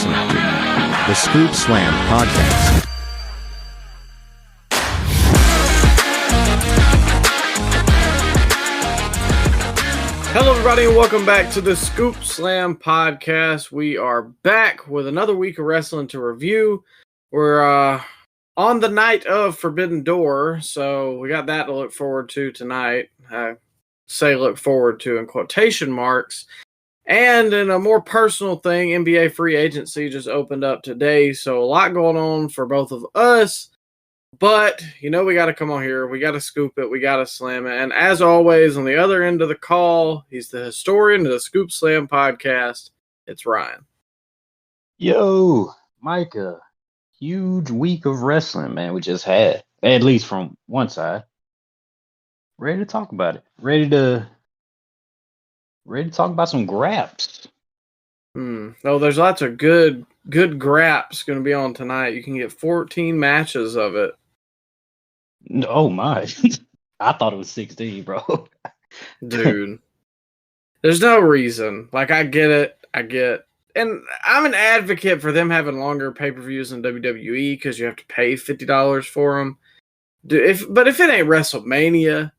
listening to the Scoop Slam Podcast. Hello, everybody, and welcome back to the Scoop Slam Podcast. We are back with another week of wrestling to review. We're on the night of Forbidden Door, so we got that to look forward to tonight. I say look forward to in quotation marks. And in a more personal thing, NBA free agency just opened up today, so a lot going on for both of us. But, you know, we got to come on here. We got to scoop it. We got to slam it. And as always, on the other end of the call, he's the historian of the Scoop Slam Podcast. It's Ryan. Yo, Micah. Huge week of wrestling, man, we just had. At least from one side. Ready to talk about it. Ready to talk about some graps. Oh, there's lots of good graps going to be on tonight. You can get 14 matches of it. Oh my. I thought it was 16, bro. Dude. There's no reason. Like, I get it. And I'm an advocate for them having longer pay-per-views than WWE because you have to pay $50 for them. But if it ain't WrestleMania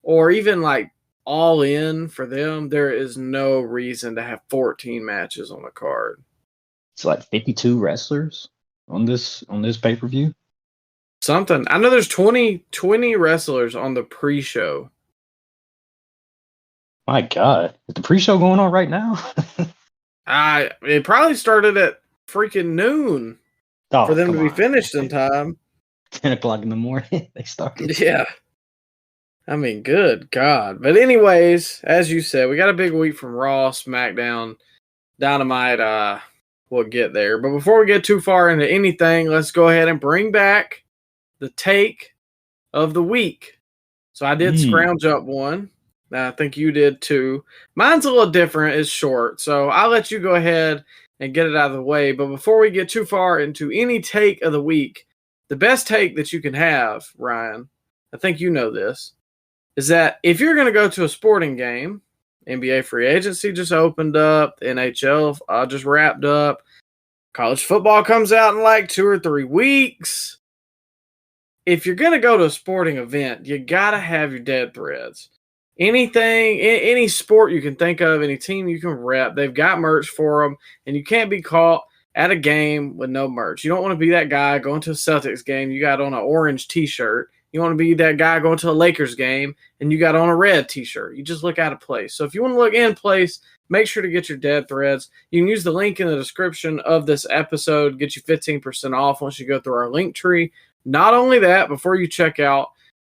or even like All In for them, there is no reason to have 14 matches on the card. It's like 52 wrestlers on this pay-per-view. Something. I know there's 20 wrestlers on the pre-show. My God. Is the pre-show going on right now? It probably started at freaking noon for them to be finished in time. 10 o'clock in the morning, they started. Yeah. I mean, good God. But anyways, as you said, we got a big week from Raw, SmackDown, Dynamite. We'll get there. But before we get too far into anything, let's go ahead and bring back the take of the week. So I did scrounge up one. I think you did too. Mine's a little different. It's short. So I'll let you go ahead and get it out of the way. But before we get too far into any take of the week, the best take that you can have, Ryan, I think you know this, is that if you're going to go to a sporting game, NBA free agency just opened up, the NHL just wrapped up, college football comes out in like 2 or 3 weeks. If you're going to go to a sporting event, you got to have your dead threads. Anything, any sport you can think of, any team you can rep, they've got merch for them, and you can't be caught at a game with no merch. You don't want to be that guy going to a Celtics game, you got on an orange t-shirt. You want to be that guy going to a Lakers game, and you got on a red t-shirt. You just look out of place. So if you want to look in place, make sure to get your dead threads. You can use the link in the description of this episode, get you 15% off once you go through our link tree. Not only that, before you check out,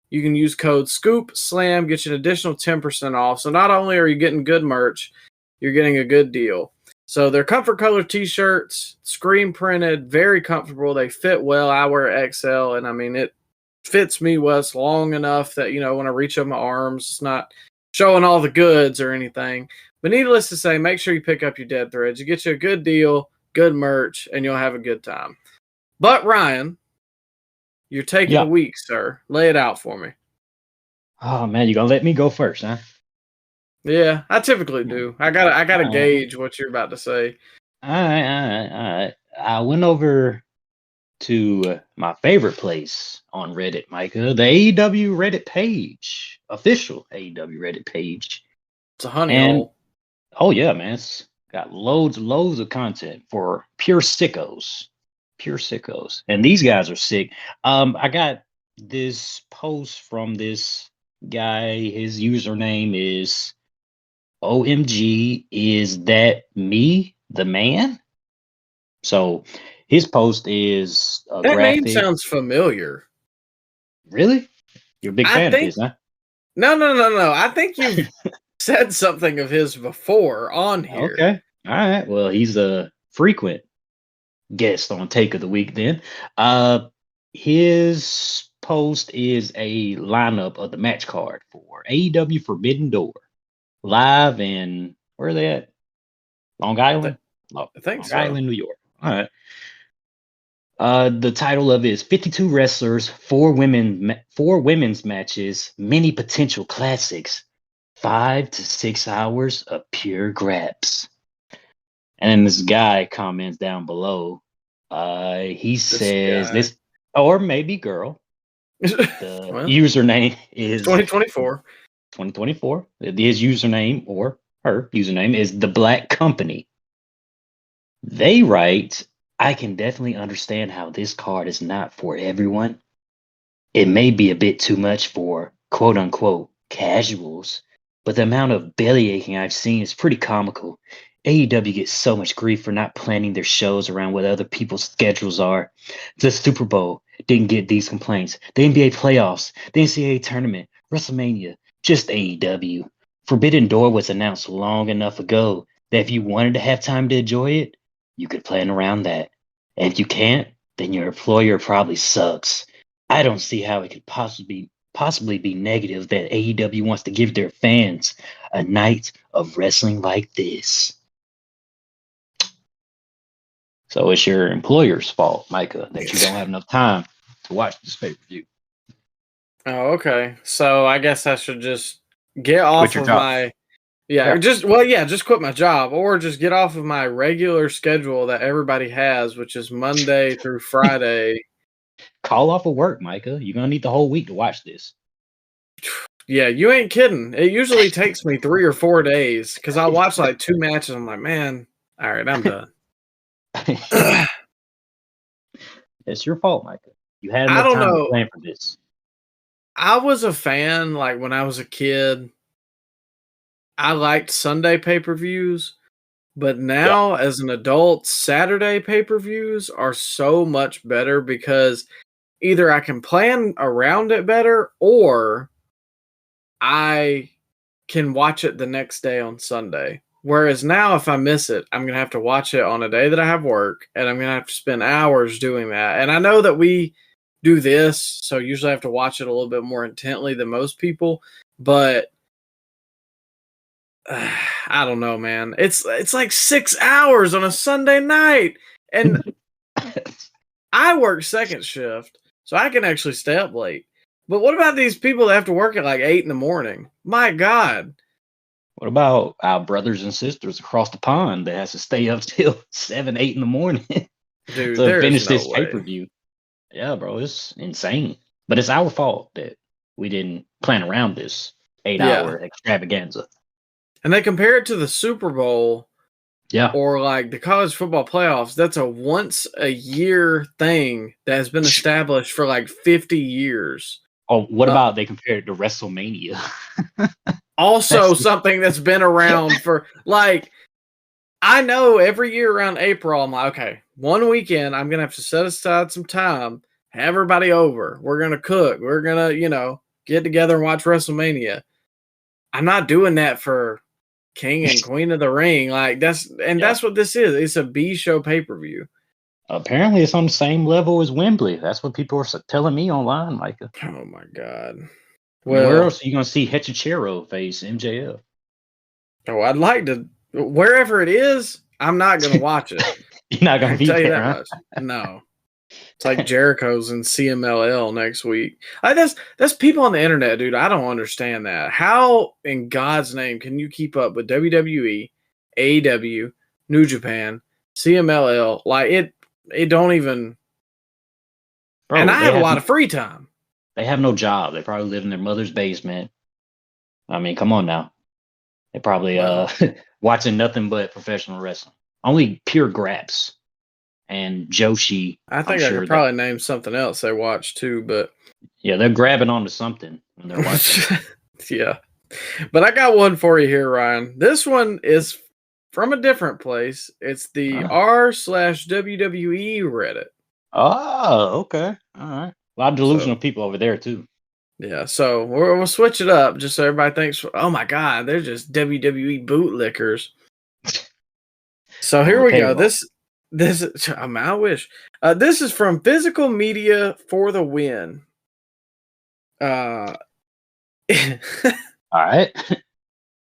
you can use code SCOOPSLAM, get you an additional 10% off. So not only are you getting good merch, you're getting a good deal. So they're comfort color t-shirts, screen printed, very comfortable. They fit well. I wear XL, and I mean, it fits me well. It's long enough that, you know, when I reach up my arms, it's not showing all the goods or anything. But needless to say, make sure you pick up your dead threads. You get you a good deal, good merch, and you'll have a good time. But Ryan, you're taking a week, sir. Lay it out for me. Oh man, you gonna let me go first, huh? Yeah, I typically do. I gotta gauge what you're about to say. All right. I went over to my favorite place on Reddit, Micah, the AEW Reddit page, official AEW Reddit page. It's a honey hole. Oh yeah, man, it's got loads of content for pure sickos. And these guys are sick. I got this post from this guy. His username is OMG, is that me, the man? So his post is a that graphic. name sounds familiar. Really? You're a big fan of his, huh? No. I think you've said something of his before on here. Okay. All right. Well, he's a frequent guest on Take of the Week then. His post is a lineup of the match card for AEW Forbidden Door. Live in, where are they at? Long Island? I think Long so. Island, New York. All right. The title of it is 52 wrestlers, 4 women's matches, many potential classics, 5 to 6 hours of pure grabs. And then this guy comments down below. He says this, or maybe girl. The Well, username is 2024. 2024. His username or her username is the Black Company. They write, I can definitely understand how this card is not for everyone. It may be a bit too much for quote unquote casuals, but the amount of belly aching I've seen is pretty comical. AEW gets so much grief for not planning their shows around what other people's schedules are. The Super Bowl didn't get these complaints. The NBA playoffs, the NCAA tournament, WrestleMania, just AEW. Forbidden Door was announced long enough ago that if you wanted to have time to enjoy it, you could plan around that. And if you can't, then your employer probably sucks. I don't see how it could possibly be negative that AEW wants to give their fans a night of wrestling like this. So it's your employer's fault, Micah, that you don't have enough time to watch this pay-per-view. Oh, okay. So I guess I should just get off of my just quit my job or just get off of my regular schedule that everybody has, which is Monday through Friday. Call off of work, Micah. You're gonna need the whole week to watch this. Yeah, you ain't kidding. It usually takes me 3 or 4 days because I'll watch like 2 matches. I'm like, man, all right, I'm done. It's your fault, Micah. You had enough time to plan for this. I was a fan like when I was a kid. I liked Sunday pay-per-views, but now as an adult, Saturday pay-per-views are so much better because either I can plan around it better or I can watch it the next day on Sunday. Whereas now, if I miss it, I'm going to have to watch it on a day that I have work, and I'm going to have to spend hours doing that. And I know that we do this, so usually I have to watch it a little bit more intently than most people, but I don't know, man. It's like 6 hours on a Sunday night, and I work second shift, so I can actually stay up late. But what about these people that have to work at like 8 in the morning? My God. What about our brothers and sisters across the pond that has to stay up till 7, 8 in the morning Dude, to finish this way. pay-per-view? Yeah, bro, it's insane. But it's our fault that we didn't plan around this 8-hour extravaganza. And they compare it to the Super Bowl. Yeah. Or like the college football playoffs. That's a once a year thing that has been established for like 50 years. Oh, what about they compare it to WrestleMania? Also something that's been around for like, I know every year around April, I'm like, okay, one weekend, I'm going to have to set aside some time, have everybody over. We're going to cook. We're going to, get together and watch WrestleMania. I'm not doing that for King and Queen of the Ring. Like that's what this is. It's a B show pay-per-view. Apparently it's on the same level as Wembley. That's what people are telling me online, Micah. Oh my God. Well, where else are you going to see Hechicero face MJF? Oh, I'd like to. Wherever it is, I'm not going to watch it. You're not going to be there, huh? Much. No. It's like Jericho's in CMLL next week. That's people on the internet, dude. I don't understand that. How in God's name can you keep up with WWE, AEW, New Japan, CMLL? Like it don't even. Bro, and I have a lot of free time. They have no job. They probably live in their mother's basement. I mean, come on now. They probably watching nothing but professional wrestling. Only pure graps. And Joshi. I think I could probably name something else they watch too, but yeah, they're grabbing onto something when they're watching. Yeah. But I got one for you here, Ryan. This one is from a different place. It's the r/WWE Reddit. Oh, okay. All right. A lot of delusional people over there too. Yeah, so we'll switch it up just so everybody thinks, oh my God, they're just WWE bootlickers. So here we go. This I wish. This is from Physical Media for the Win. All right.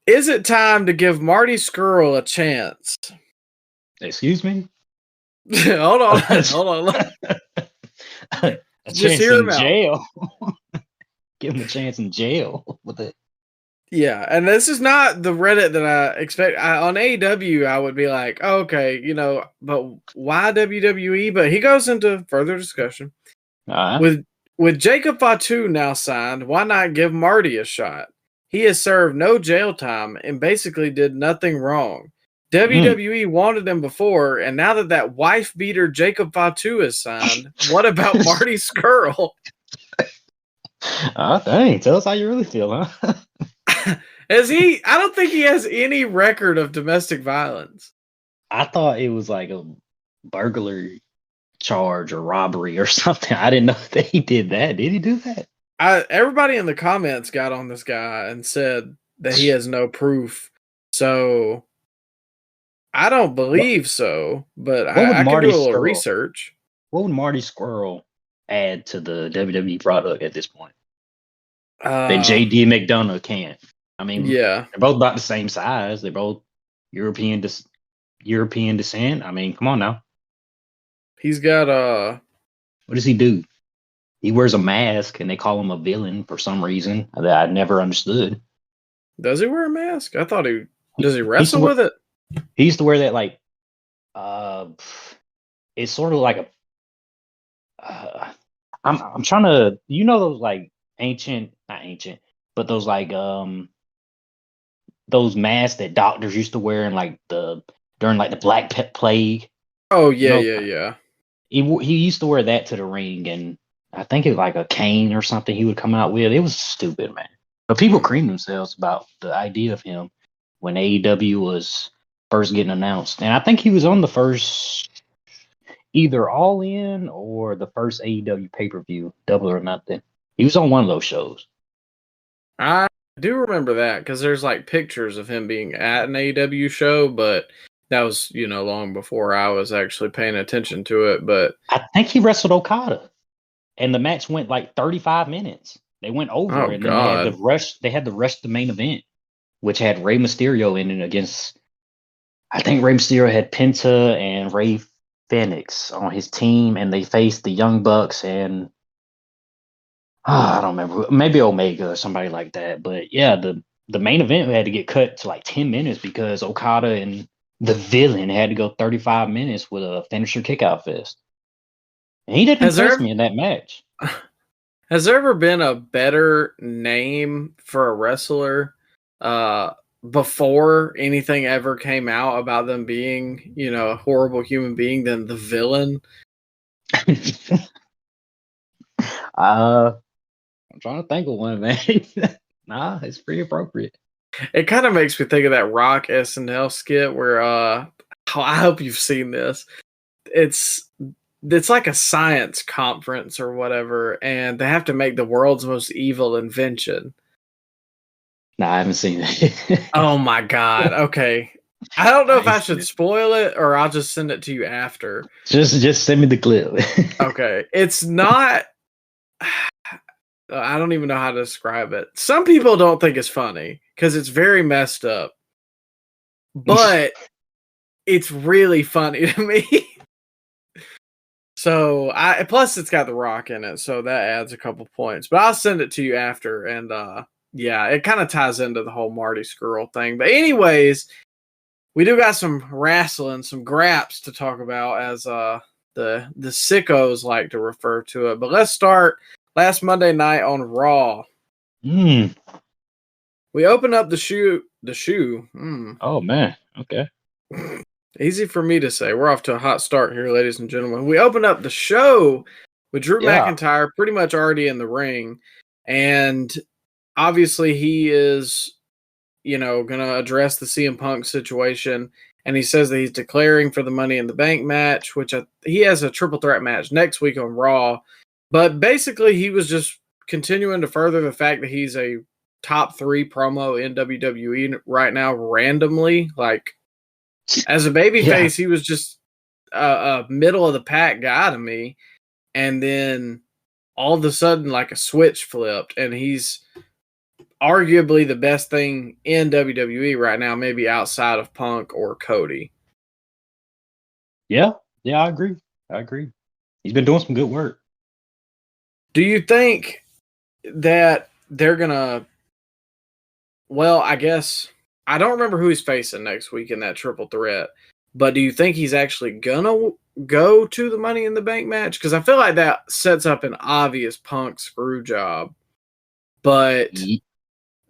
Is it time to give Marty Scurll a chance? Excuse me? Hold on. Just hear him in jail. Give him a chance in jail with it. Yeah, and this is not the Reddit that I expect. On AEW, I would be like, oh, okay, but why WWE? But he goes into further discussion. With Jacob Fatu now signed, why not give Marty a shot? He has served no jail time and basically did nothing wrong. WWE wanted him before, and now that wife beater Jacob Fatu is signed, what about Marty Skrull? Dang, tell us how you really feel, huh? I don't think he has any record of domestic violence. I thought it was like a burglary charge or robbery or something. I didn't know that he did that. Did he do that? Everybody in the comments got on this guy and said that he has no proof. So I don't believe so, but I could do a little research. What would Marty Skrull add to the WWE product at this point that JD McDonough can't? I mean, yeah, they're both about the same size. They're both European descent. I mean, come on now. He's got What does he do? He wears a mask, and they call him a villain for some reason that I never understood. Does he wear a mask? I thought does he wrestle with it? He used to wear that like it's sort of like a I'm trying to those like not ancient, but those like those masks that doctors used to wear in like during like the Black Plague. Oh yeah, yeah. He used to wear that to the ring, and I think it was like a cane or something he would come out with. It was stupid, man. But people creamed themselves about the idea of him when AEW was first getting announced. And I think he was on the first either All In or the first AEW pay-per-view, Double or Nothing. He was on one of those shows. I do remember that because there's like pictures of him being at an AEW show, but that was, long before I was actually paying attention to it. But I think he wrestled Okada, and the match went like 35 minutes. They went over, and then they had to rush the main event, which had Rey Mysterio in it against. I think Rey Mysterio had Penta and Rey Fenix on his team, and they faced the Young Bucks and I don't remember, maybe Omega or somebody like that. But yeah, the main event had to get cut to like 10 minutes because Okada and the villain had to go 35 minutes with a finisher kickout fest. And he didn't impress me in that match. Has there ever been a better name for a wrestler before anything ever came out about them being, a horrible human being than the villain? I'm trying to think of one, man. Nah, it's pretty appropriate. It kind of makes me think of that Rock SNL skit where I hope you've seen this. It's like a science conference or whatever, and they have to make the world's most evil invention. Nah, I haven't seen it. Oh my god. Okay. I don't know if I should spoil it or I'll just send it to you after. Just send me the clip. Okay. It's not I don't even know how to describe it. Some people don't think it's funny because it's very messed up. But it's really funny to me. So plus it's got The Rock in it, so that adds a couple points. But I'll send it to you after, and yeah, it kind of ties into the whole Marty Skrull thing. But anyways, we do got some wrestling, some graps to talk about, as the sickos like to refer to it. But let's start last Monday night on Raw. We open up the shoe. Oh man, okay. Easy for me to say. We're off to a hot start here, ladies and gentlemen. We open up the show with Drew McIntyre pretty much already in the ring. And obviously he is, going to address the CM Punk situation. And he says that he's declaring for the Money in the Bank match, which he has a triple threat match next week on Raw. But basically he was just continuing to further the fact that he's a top 3 promo in WWE right now randomly. Like, as a babyface, he was just a middle of the pack guy to me. And then all of a sudden, like a switch flipped, and he's arguably the best thing in WWE right now, maybe outside of Punk or Cody. Yeah, I agree. He's been doing some good work. Do you think that they're going to well, I guess I don't remember who he's facing next week in that triple threat. But do you think he's actually gonna go to the Money in the Bank match? Because I feel like that sets up an obvious Punk screw job. But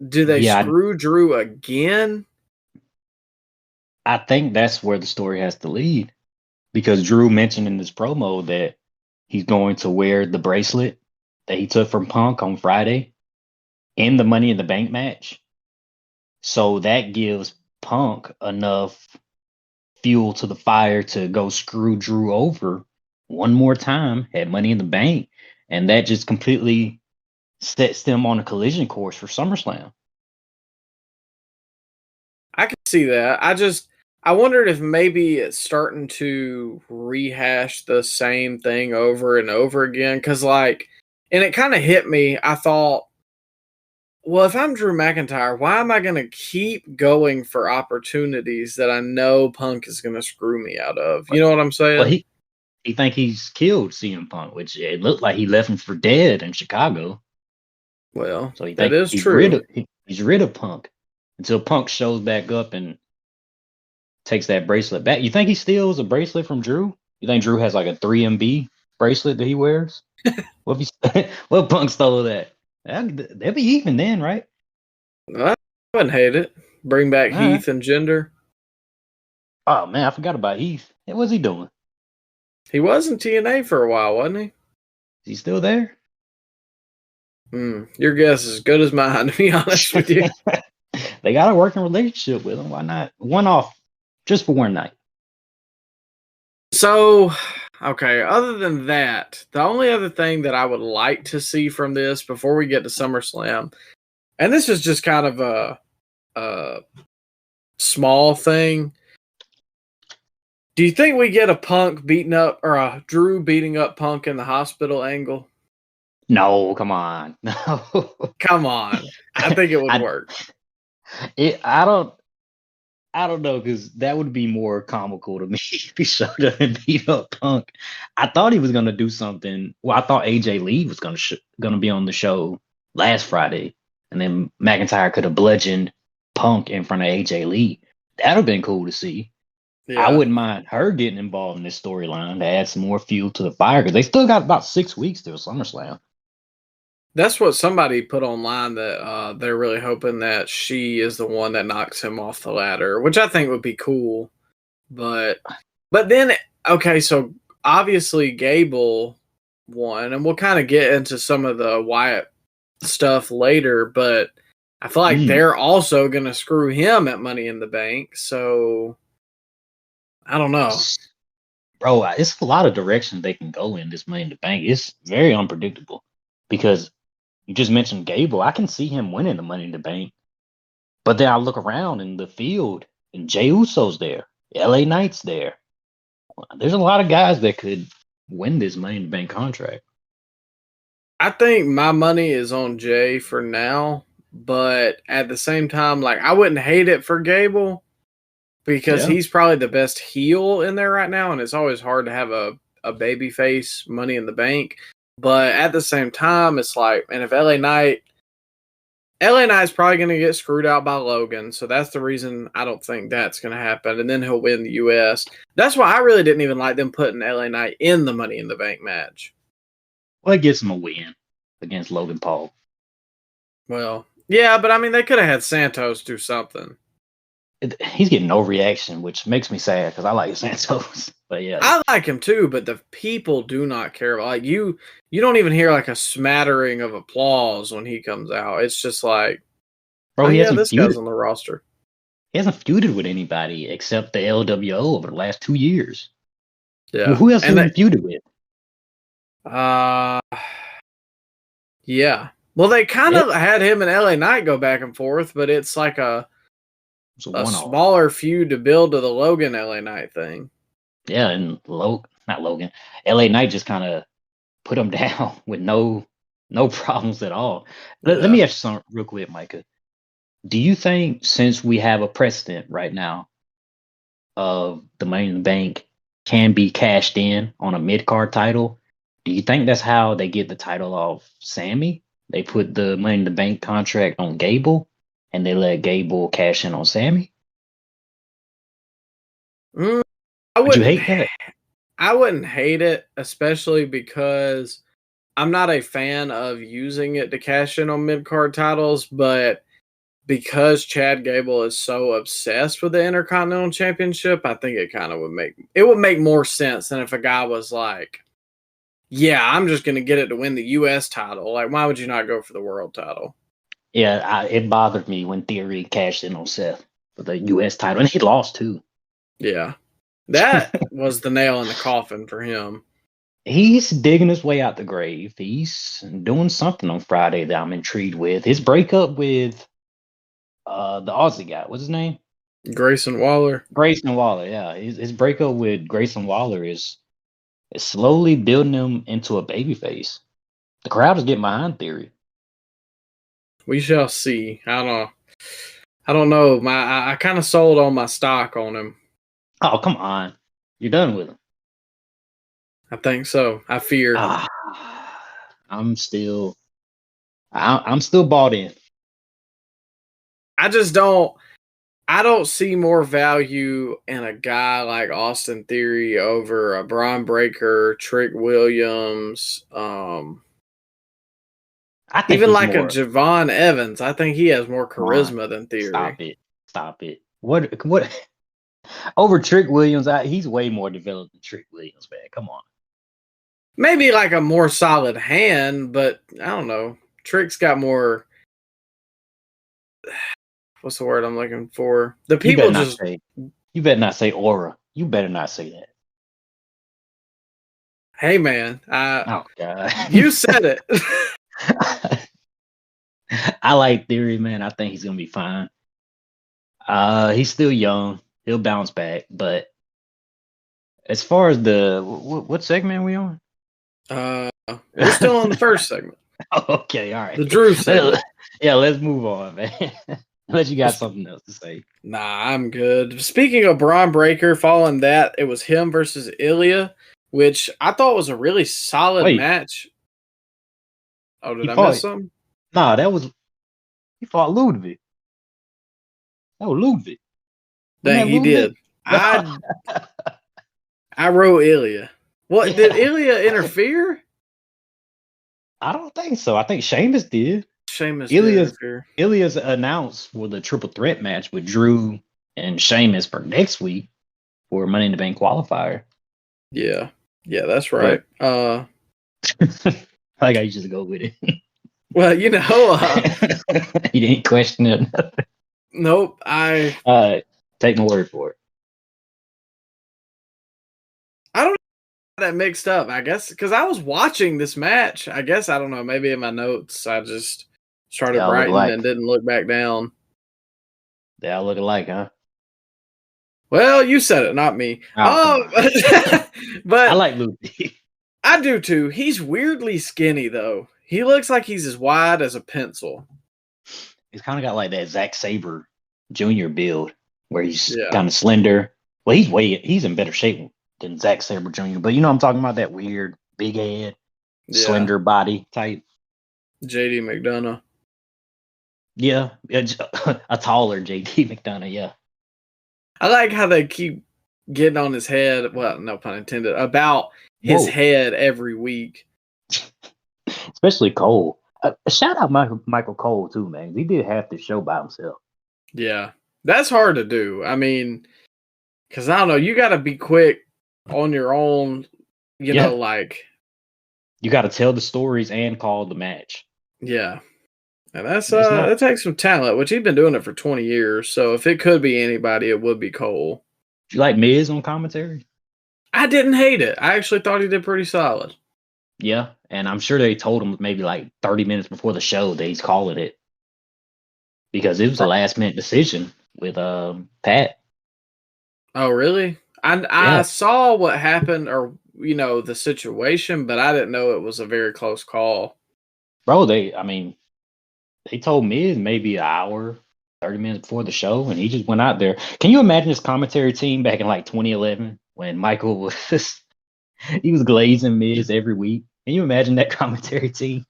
do they Yeah, screw Drew again? I think that's where the story has to lead, because Drew mentioned in this promo that he's going to wear the bracelet that he took from Punk on Friday in the Money in the Bank match. So that gives Punk enough fuel to the fire to go screw Drew over one more time at Money in the Bank. And that just completely sets them on a collision course for SummerSlam. I can see that. I wondered if maybe it's starting to rehash the same thing over and over again. Because, like, and it kind of hit me. I thought, well, if I'm Drew McIntyre, why am I going to keep going for opportunities that I know Punk is going to screw me out of? You know what I'm saying? Well, he think he's killed CM Punk, which it looked like he left him for dead in Chicago. Well, So he that think is he's true. he's rid of Punk until Punk shows back up and takes that bracelet back. You think he steals a bracelet from Drew? You think Drew has like a 3MB bracelet that he wears? What if what if Punk stole that? They'd be even then, right? I wouldn't hate it. Bring back All right. Heath and Jinder. Oh man, I forgot about Heath. Hey, what's he doing? He was in TNA for a while, wasn't he? Is he still there? Your guess is as good as mine, to be honest with you. They got a working relationship with him. Why not? One off, just for one night. So, okay, other than that, the only other thing that I would like to see from this before we get to SummerSlam, and this is just kind of a small thing. Do you think we get a Punk beating up, or a Drew beating up Punk in the hospital angle? No, come on. No. Come on. I think it would work. I don't know, because that would be more comical to me if he showed up and beat up Punk. I thought he was gonna do something. Well, I thought AJ Lee was gonna be on the show last Friday, and then McIntyre could have bludgeoned Punk in front of AJ Lee. That'd have been cool to see. Yeah. I wouldn't mind her getting involved in this storyline to add some more fuel to the fire, because they still got about 6 weeks till SummerSlam. That's what somebody put online, that they're really hoping that she is the one that knocks him off the ladder, which I think would be cool. But then, okay, so obviously Gable won, and we'll kind of get into some of the Wyatt stuff later, but I feel like they're also going to screw him at Money in the Bank, so I don't know. Bro, it's a lot of directions they can go in this Money in the Bank. It's very unpredictable, because you just mentioned Gable. I can see him winning the Money in the Bank. But then I look around in the field and Jey Uso's there. LA Knight's there. There's a lot of guys that could win this Money in the Bank contract. I think my money is on Jay for now, but at the same time, like, I wouldn't hate it for Gable, because he's probably the best heel in there right now, and it's always hard to have a baby face Money in the Bank. But at the same time, it's like, and if LA Knight's probably going to get screwed out by Logan, so that's the reason I don't think that's going to happen, and then he'll win the US. That's why I really didn't even like them putting LA Knight in the Money in the Bank match. Well, it gives him a win against Logan Paul. Well, yeah, but I mean, they could have had Santos do something. He's getting no reaction, which makes me sad, because I like Santos. But yeah, I like him too, but the people do not care about, like, you don't even hear like a smattering of applause when he comes out. It's just like, bro, this guy's on the roster. He hasn't feuded with anybody except the LWO over the last 2 years. Yeah. Well, who else has he feuded with? Yeah. Well, they kind of had him and LA Knight go back and forth, but it's like a smaller feud to build to the Logan LA Knight thing. Yeah, and not Logan. LA Knight just kind of put him down with no problems at all. Let me ask you something real quick, Micah. Do you think, since we have a precedent right now of the Money in the Bank can be cashed in on a mid-card title, do you think that's how they get the title off Sammy? They put the Money in the Bank contract on Gable? and they let Gable cash in on Sammy? I Would you wouldn't. hate that? I wouldn't hate it, especially because I'm not a fan of using it to cash in on mid card titles, but because Chad Gable is so obsessed with the Intercontinental Championship, I think it kind of would make more sense than if a guy was like, "Yeah, I'm just going to get it to win the U.S. title." Like, why would you not go for the world title? Yeah, it bothered me when Theory cashed in on Seth for the U.S. title, and he lost too. Yeah, that was the nail in the coffin for him. He's digging his way out the grave. He's doing something on Friday that I'm intrigued with. His breakup with the Aussie guy, what's his name? Grayson Waller. Grayson Waller, yeah. His breakup with Grayson Waller is slowly building him into a babyface. The crowd is getting behind Theory. We shall see. I don't know. I kind of sold on my stock on him. Oh, come on. You're done with him. I think so. I fear. I'm still bought in. I don't see more value in a guy like Austin Theory over a Braun Breaker, Trick Williams, I think even he's like more, a Javon Evans. I think he has more charisma than Theory. Stop it. What over Trick Williams? He's way more developed than Trick Williams, man. Come on. Maybe like a more solid hand, but I don't know. Trick's got more. What's the word I'm looking for? The people You better not say aura. You better not say that. Hey man, Oh God. you said it. I like Theory, man. I think he's gonna be fine. He's still young. He'll bounce back. But as far as the what segment are we on? We're still on the first segment. Okay, all right. The Drew segment. Yeah, let's move on, man. Unless you got something else to say. Nah, I'm good. Speaking of Braun Breaker, following that, it was him versus Ilya, which I thought was a really solid match. Oh, did I miss something? Nah, he fought Ludwig. Oh, Ludwig. Dang, he did. I wrote Ilya. What, did Ilya interfere? I don't think so. I think Sheamus did. Ilya's announced for the triple threat match with Drew and Sheamus for next week for Money in the Bank qualifier. Yeah, that's right. I like how you just go with it. Well, you didn't question it. Nope. Take my word for it. I don't know that mixed up. I guess because I was watching this match. I guess I don't know. Maybe in my notes, I just started writing and didn't look back down. They all look alike, huh? Well, you said it, not me. But I like Luke. I do too. He's weirdly skinny though. He looks like he's as wide as a pencil. He's kind of got like that Zack Sabre Jr. build where he's kind of slender. Well, he's in better shape than Zack Sabre Jr. But you know what I'm talking about, that weird big head, slender body type. JD McDonough. Yeah, a taller JD McDonough, yeah. I like how they keep getting on his head, well, no pun intended, about his head every week. Especially Cole. Shout out Michael Cole, too, man. He did half the show by himself. Yeah, that's hard to do. I mean, because I don't know, you got to be quick on your own, you know, like. You got to tell the stories and call the match. Yeah. And that takes some talent, which he's been doing it for 20 years. So if it could be anybody, it would be Cole. Do you like Miz on commentary? I didn't hate it. I actually thought he did pretty solid. Yeah, and I'm sure they told him maybe like 30 minutes before the show that he's calling it. Because it was a last-minute decision with Pat. Oh, really? I saw what happened, or, you know, the situation, but I didn't know it was a very close call. Bro, they told Miz maybe an hour, 30 minutes before the show, and he just went out there. Can you imagine his commentary team back in like 2011 when Michael was he was glazing Miz every week? Can you imagine that commentary team?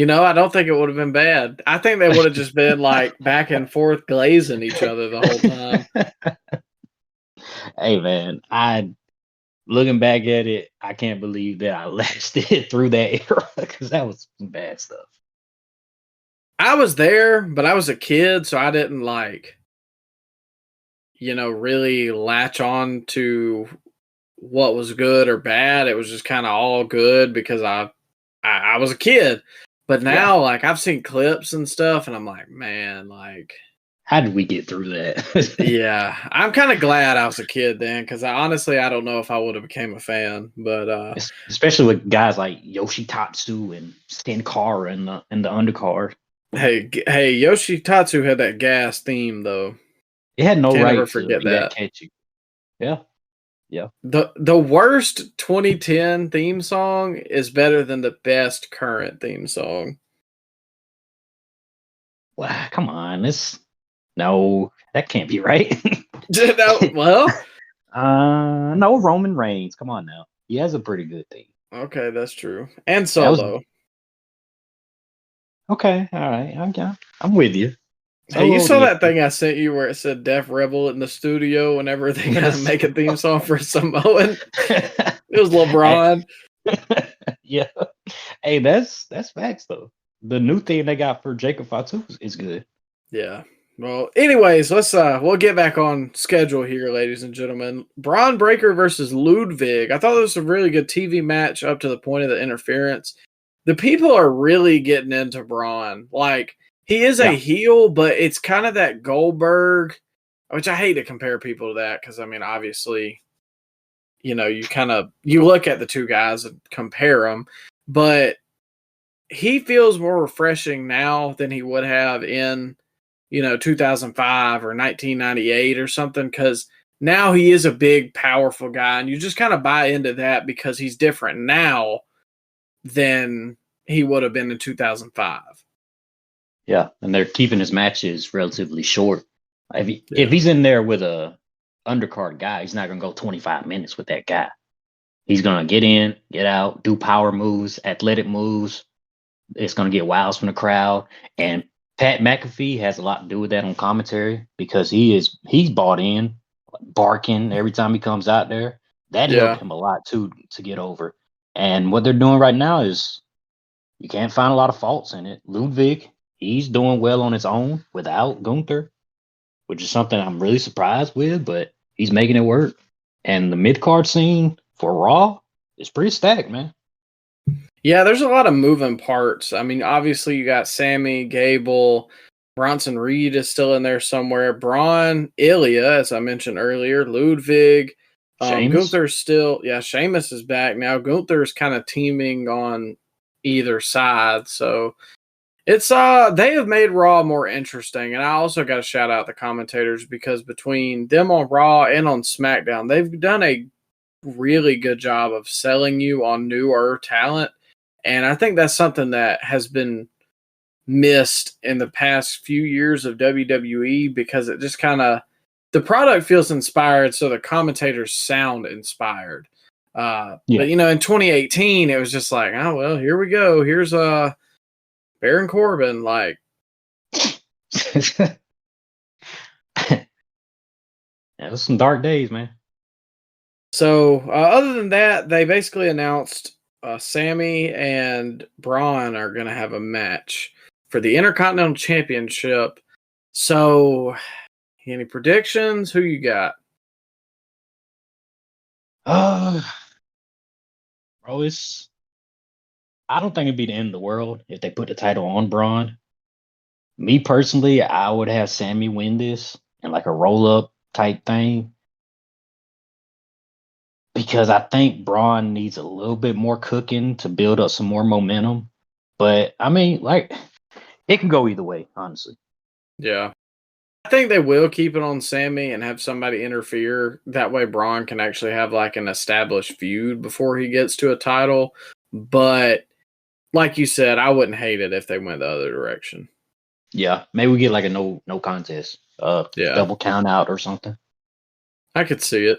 I don't think it would have been bad. I think they would have just been like back and forth glazing each other the whole time. Hey man, looking back at it, I can't believe that I lasted through that era because that was some bad stuff. I was there, but I was a kid, so I didn't really latch on to what was good or bad. It was just kind of all good because I was a kid. But now, like, I've seen clips and stuff, and I'm like, man, like, how did we get through that? yeah, I'm kind of glad I was a kid then, because I don't know if I would have became a fan. But especially with guys like Yoshitatsu and Sin Cara in the undercard. hey, Yoshitatsu had that gas theme though. It had no Can't right ever to forget be that. catchy. Yeah. The worst 2010 theme song is better than the best current theme song. Wow, come on, no, that can't be right. Well, no, Roman Reigns. Come on now, he has a pretty good theme. okay, that's true. And Solo. Okay, all right, I'm with you. Hey, you saw that thing I sent you where it said Def Rebel in the studio whenever they gotta make a theme song for Samoan? It was LeBron. Yeah. Hey, that's facts though. The new theme they got for Jacob Fatu is good. Yeah. Well, anyways, we'll get back on schedule here, ladies and gentlemen. Braun Breaker versus Ludwig. I thought this was a really good TV match up to the point of the interference. The people are really getting into Braun. Like, he is a heel, but it's kind of that Goldberg, which I hate to compare people to that because, I mean, obviously, you look at the two guys and compare them, but he feels more refreshing now than he would have in, 2005 or 1998 or something, because now he is a big, powerful guy, and you just kind of buy into that because he's different now than he would have been in 2005. Yeah, and they're keeping his matches relatively short. If he's in there with a undercard guy, he's not going to go 25 minutes with that guy. He's going to get in, get out, do power moves, athletic moves. It's going to get wows from the crowd. And Pat McAfee has a lot to do with that on commentary because he's bought in, barking every time he comes out there. That helped him a lot too to get over. And what they're doing right now is you can't find a lot of faults in it. Ludwig, he's doing well on his own without Gunther, which is something I'm really surprised with, but he's making it work. And the mid-card scene for Raw is pretty stacked, man. Yeah, there's a lot of moving parts. I mean, obviously you got Sammy, Gable, Bronson Reed is still in there somewhere. Braun, Ilya, as I mentioned earlier, Ludwig, Gunther's still, Sheamus is back now. Gunther's kind of teaming on either side, so it's they have made Raw more interesting. And I also got to shout out the commentators because between them on Raw and on SmackDown, they've done a really good job of selling you on newer talent. And I think that's something that has been missed in the past few years of WWE because it just the product feels inspired, so the commentators sound inspired. But, in 2018, it was just like, oh, well, here we go. Here's Baron Corbin. Like, it was some dark days, man. So, other than that, they basically announced Sammy and Braun are going to have a match for the Intercontinental Championship. So, any predictions? Who you got? Bro, I don't think it'd be the end of the world if they put the title on Braun. Me personally, I would have Sammy win this in like a roll-up type thing. Because I think Braun needs a little bit more cooking to build up some more momentum. But, I mean, like, it can go either way, honestly. Yeah. I think they will keep it on Sammy and have somebody interfere. That way Braun can actually have, like, an established feud before he gets to a title. But, like you said, I wouldn't hate it if they went the other direction. Yeah, maybe we get, like, a no contest. Double count out or something. I could see it.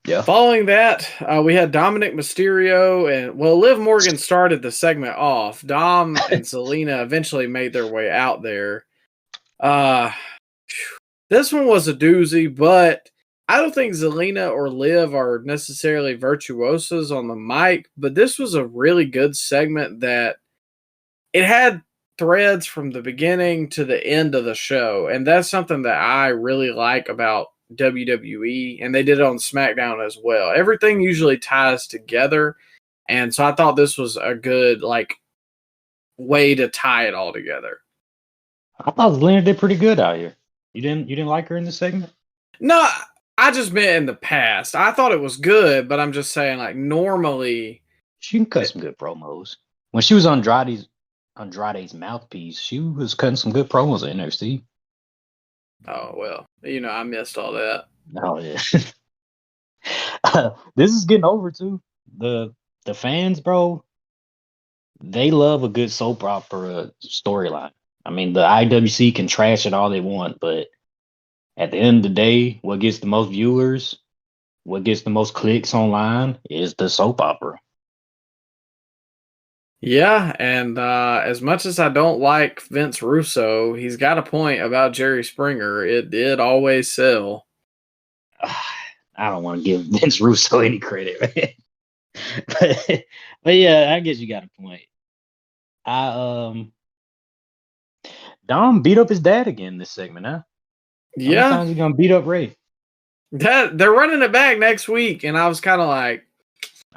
Yeah. Following that, we had Dominic Mysterio and Liv Morgan started the segment off. Dom and Zelina eventually made their way out there. This one was a doozy, but I don't think Zelina or Liv are necessarily virtuosos on the mic, but this was a really good segment that it had threads from the beginning to the end of the show, and that's something that I really like about WWE, and they did it on SmackDown as well. Everything usually ties together, and so I thought this was a good way to tie it all together. I thought Zelina did pretty good out here. You didn't like her in the segment? No, I just meant in the past. I thought it was good, but I'm just saying, normally She can cut some good promos. When she was on Andrade's mouthpiece, she was cutting some good promos at NXT. Oh well, I missed all that. Oh yeah. This is getting over too. The fans, bro, they love a good soap opera storyline. I mean, the IWC can trash it all they want, but at the end of the day, what gets the most viewers, what gets the most clicks online is the soap opera. Yeah, and as much as I don't like Vince Russo, he's got a point about Jerry Springer. It did always sell. I don't want to give Vince Russo any credit, man. but yeah, I guess you got a point. Dom beat up his dad again this segment, huh? Yeah. How many times he gonna beat up Ray? They're running it back next week, and I was kind of like,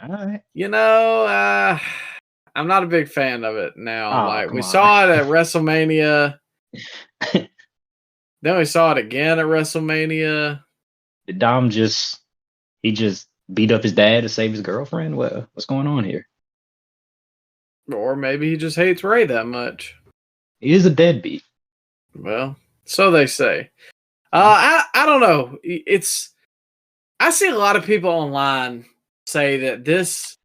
All right. I'm not a big fan of it now. Oh, We come saw on. it at WrestleMania. Then we saw it again at WrestleMania. Did Dom just beat up his dad to save his girlfriend? What's going on here? Or maybe he just hates Ray that much. He is a deadbeat. Well, so they say. I don't know. I see a lot of people online say that this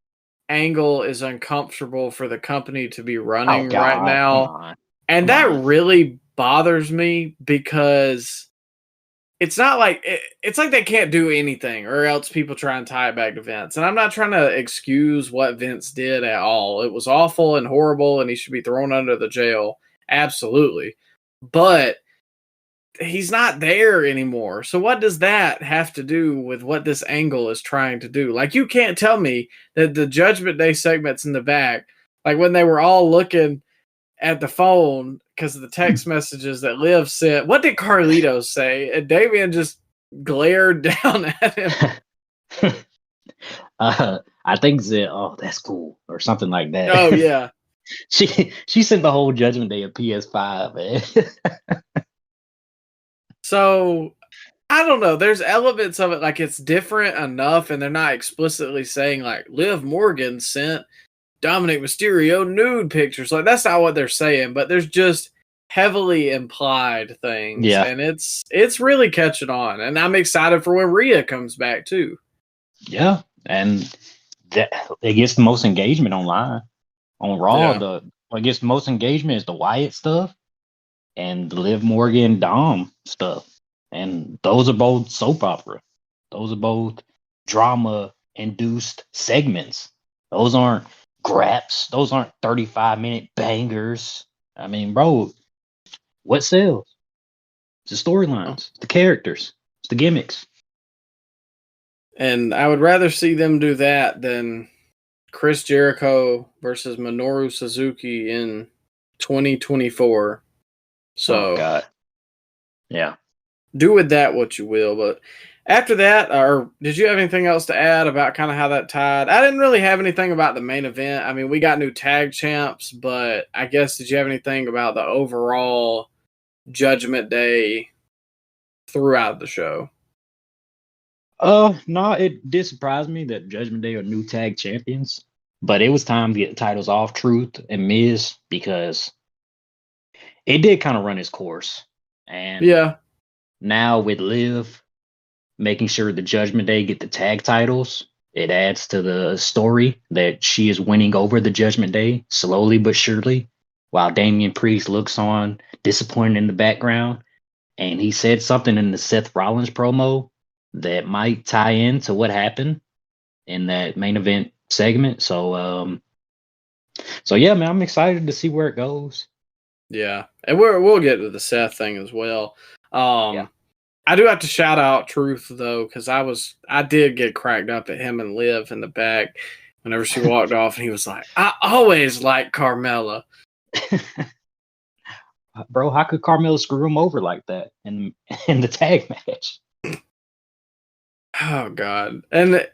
angle is uncomfortable for the company to be running right now. And that really bothers me because it's not like it's like they can't do anything or else people try and tie it back to Vince. And I'm not trying to excuse what Vince did at all. It was awful and horrible and he should be thrown under the jail. Absolutely. But he's not there anymore. So what does that have to do with what this angle is trying to do? You can't tell me that the Judgment Day segments in the back, when they were all looking at the phone because of the text messages that Liv sent. What did Carlito say? And Damian just glared down at him. I think that, oh, that's cool or something like that. Oh yeah. She sent the whole Judgment Day of PS5, man. So I don't know. There's elements of it it's different enough, and they're not explicitly saying Liv Morgan sent Dominic Mysterio nude pictures. That's not what they're saying, but there's just heavily implied things. Yeah. And it's really catching on. And I'm excited for when Rhea comes back too. Yeah. And it gets the most engagement online. On Raw, Yeah. what gets the most engagement is the Wyatt stuff and the Liv Morgan Dom stuff. And those are both soap opera. Those are both drama-induced segments. Those aren't graps. Those aren't 35-minute bangers. I mean, bro, what sells? It's the storylines, the characters, it's the gimmicks. And I would rather see them do that than Chris Jericho versus Minoru Suzuki in 2024. So, oh, God. Yeah. Do with that what you will. But after that, or did you have anything else to add about kind of how that tied? I didn't really have anything about the main event. I mean, we got new tag champs, but I guess did you have anything about the overall Judgment Day throughout the show? No, it did surprise me that Judgment Day are new tag champions, but it was time to get the titles off Truth and Miz because it did kind of run its course. And yeah, now with Liv making sure the Judgment Day get the tag titles, it adds to the story that she is winning over the Judgment Day slowly but surely, while Damian Priest looks on disappointed in the background. And he said something in the Seth Rollins promo that might tie into what happened in that main event segment. So yeah, man, I'm excited to see where it goes. Yeah, and we'll get to the Seth thing as well. Yeah. I do have to shout out Truth though, because I did get cracked up at him and Liv in the back whenever she walked off, and he was like, "I always like Carmella." Bro, how could Carmella screw him over like that in the tag match? Oh God, and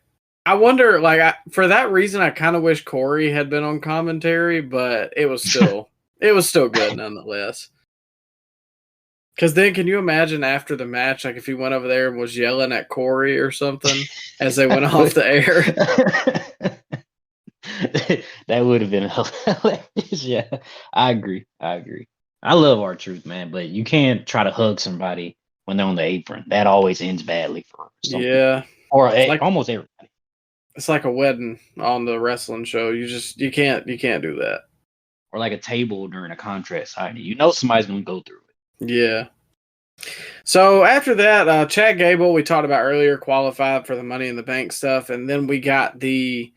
I wonder, like, for that reason, I kind of wish Corey had been on commentary, but it was still good nonetheless. Because then, can you imagine after the match, like if he went over there and was yelling at Corey or something as they went off the air? That would have been hilarious. Yeah, I agree. I love R-Truth, man, but you can't try to hug somebody when they're on the apron. That always ends badly for some people. Yeah, or like, almost everybody. It's like a wedding on the wrestling show. You can't do that. Or like a table during a contract signing. You know somebody's going to go through it. Yeah. So after that, Chad Gable, we talked about earlier, qualified for the Money in the Bank stuff, and then we got we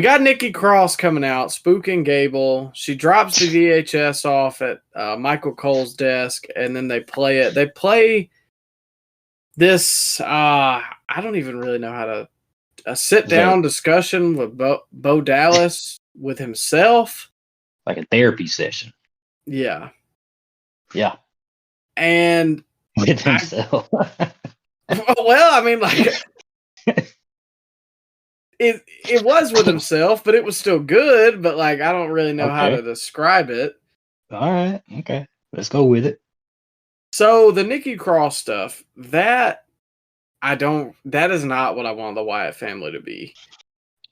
got Nikki Cross coming out, spooking Gable. She drops the VHS off at Michael Cole's desk, and then they play it. They play this, I don't even really know how to, a sit-down discussion with Bo Dallas with himself. Like a therapy session. Yeah. Yeah. And with himself. Well, I mean, like, it was with himself, but it was still good. But like, I don't really know how to describe it. All right, okay, let's go with it. So the Nikki Cross stuff, that is not what I want the Wyatt family to be.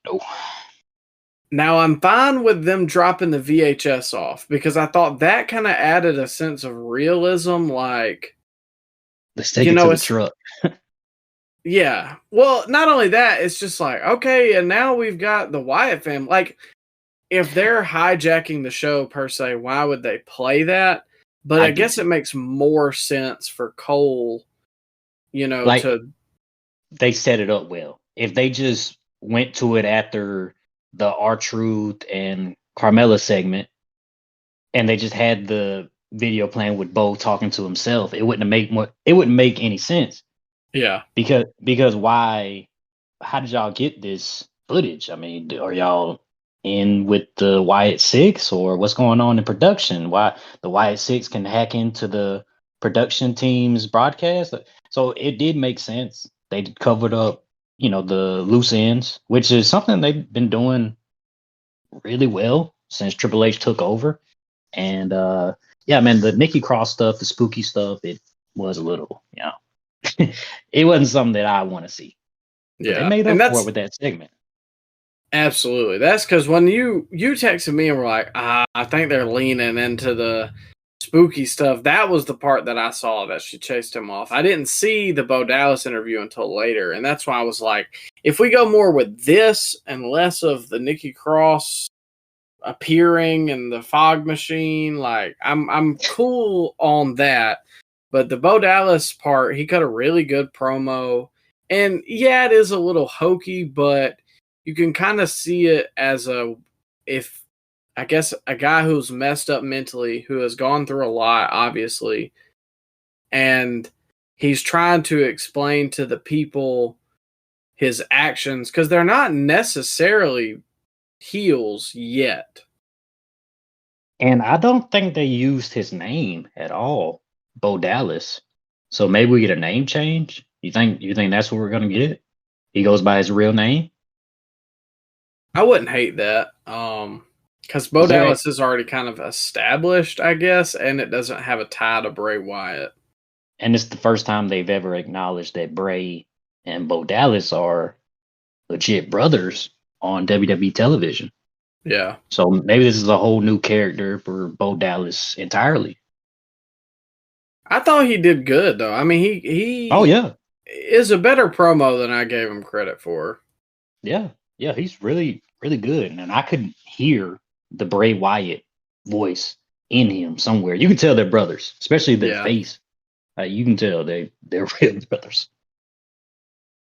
No. Now I'm fine with them dropping the VHS off because I thought that kind of added a sense of realism, like, let's take it to the truck. Yeah. Well, not only that, it's just like, okay, and now we've got the Wyatt family. Like, if they're hijacking the show per se, why would they play that? But I guess it makes more sense for Cole, like, they set it up well. If they just went to it after the R-Truth and Carmella segment, and they just had the video playing with Bo talking to himself, it wouldn't make any sense. Yeah. Because why? How did y'all get this footage? I mean, are y'all in with the Wyatt Six, or what's going on in production? Why the Wyatt Six can hack into the production team's broadcast? So it did make sense. They covered up, the loose ends, which is something they've been doing really well since Triple H took over. And yeah, man, the Nikki Cross stuff, the spooky stuff, it was a little, it wasn't something that I want to see. Yeah, but they made up for it with that segment. Absolutely. That's because when you texted me and were like, I think they're leaning into the spooky stuff. That was the part that I saw that she chased him off. I didn't see the Bo Dallas interview until later, and that's why I was like, if we go more with this and less of the Nikki Cross appearing in the fog machine, like I'm cool on that. But the Bo Dallas part, he cut a really good promo. And yeah, it is a little hokey, but you can kind of see it as a guy who's messed up mentally, who has gone through a lot, obviously. And he's trying to explain to the people his actions, because they're not necessarily heels yet. And I don't think they used his name at all, Bo Dallas. So maybe we get a name change. You think that's what we're gonna get? He goes by his real name. I wouldn't hate that, because Bo Dallas is already kind of established, I guess, and it doesn't have a tie to Bray Wyatt. And it's the first time they've ever acknowledged that Bray and Bo Dallas are legit brothers on WWE television. Yeah. So maybe this is a whole new character for Bo Dallas entirely. I thought he did good, though. I mean, he oh yeah, is a better promo than I gave him credit for. Yeah, he's really, really good. And I could hear the Bray Wyatt voice in him somewhere. You can tell they're brothers, especially the face. You can tell they're real brothers.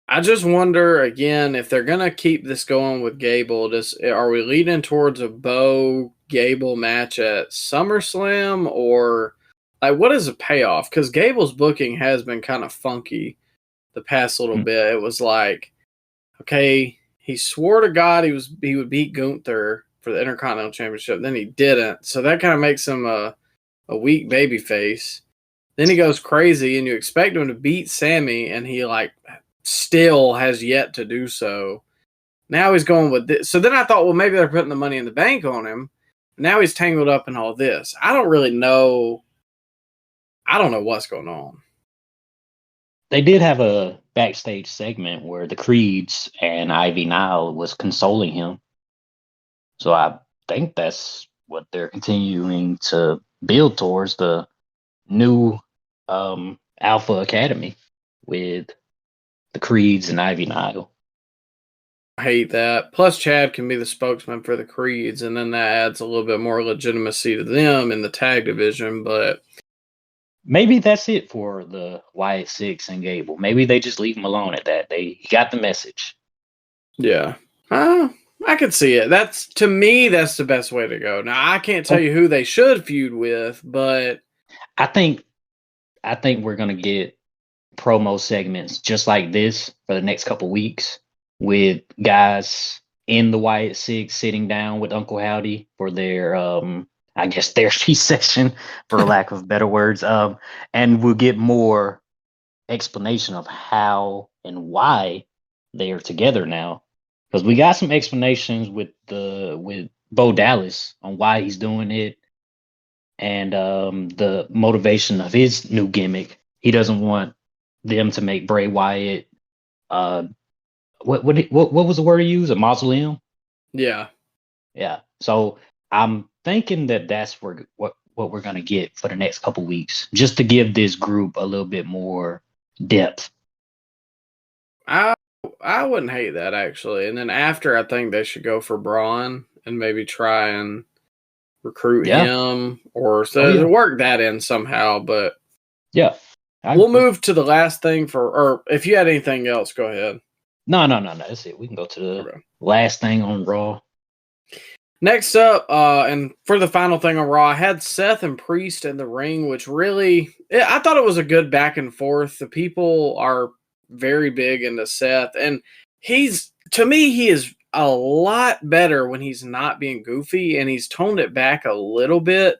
I just wonder again if they're gonna keep this going with Gable. Are we leading towards a Bo Gable match at SummerSlam, or like what is a payoff? Because Gable's booking has been kind of funky the past little bit. It was like, okay, he swore to God he would beat Gunther for the Intercontinental Championship, then he didn't. So that kind of makes him a weak baby face. Then he goes crazy, and you expect him to beat Sammy, and he like still has yet to do so. Now he's going with this. So then I thought, well, maybe they're putting the Money in the Bank on him. Now he's tangled up in all this. I don't really know. I don't know what's going on. They did have a backstage segment where the Creeds and Ivy Nile was consoling him. So I think that's what they're continuing to build towards, the new Alpha Academy with the Creeds and Ivy Nile. I hate that. Plus, Chad can be the spokesman for the Creeds, and then that adds a little bit more legitimacy to them in the tag division. But maybe that's it for the Wyatt Six and Gable. Maybe they just leave him alone at that. He got the message. Yeah. I could see it. To me, that's the best way to go. Now, I can't tell you who they should feud with, but I think we're gonna get promo segments just like this for the next couple weeks with guys in the Wyatt Six sitting down with Uncle Howdy for their I guess therapy session, for lack of better words. And we'll get more explanation of how and why they are together now. Because we got some explanations with Bo Dallas on why he's doing it, and the motivation of his new gimmick. He doesn't want them to make Bray Wyatt what was the word he used? A mausoleum? yeah. Yeah. So I'm thinking that's what we're gonna get for the next couple weeks, just to give this group a little bit more depth. I wouldn't hate that, actually. And then after, I think they should go for Braun and maybe try and recruit him or work that in somehow. But yeah, we'll move to the last thing or if you had anything else, go ahead. No. That's it. We can go to the last thing on Raw. Next up, and for the final thing on Raw, I had Seth and Priest in the ring, which really, I thought it was a good back and forth. The people are very big into Seth, and to me, he is a lot better when he's not being goofy, and he's toned it back a little bit,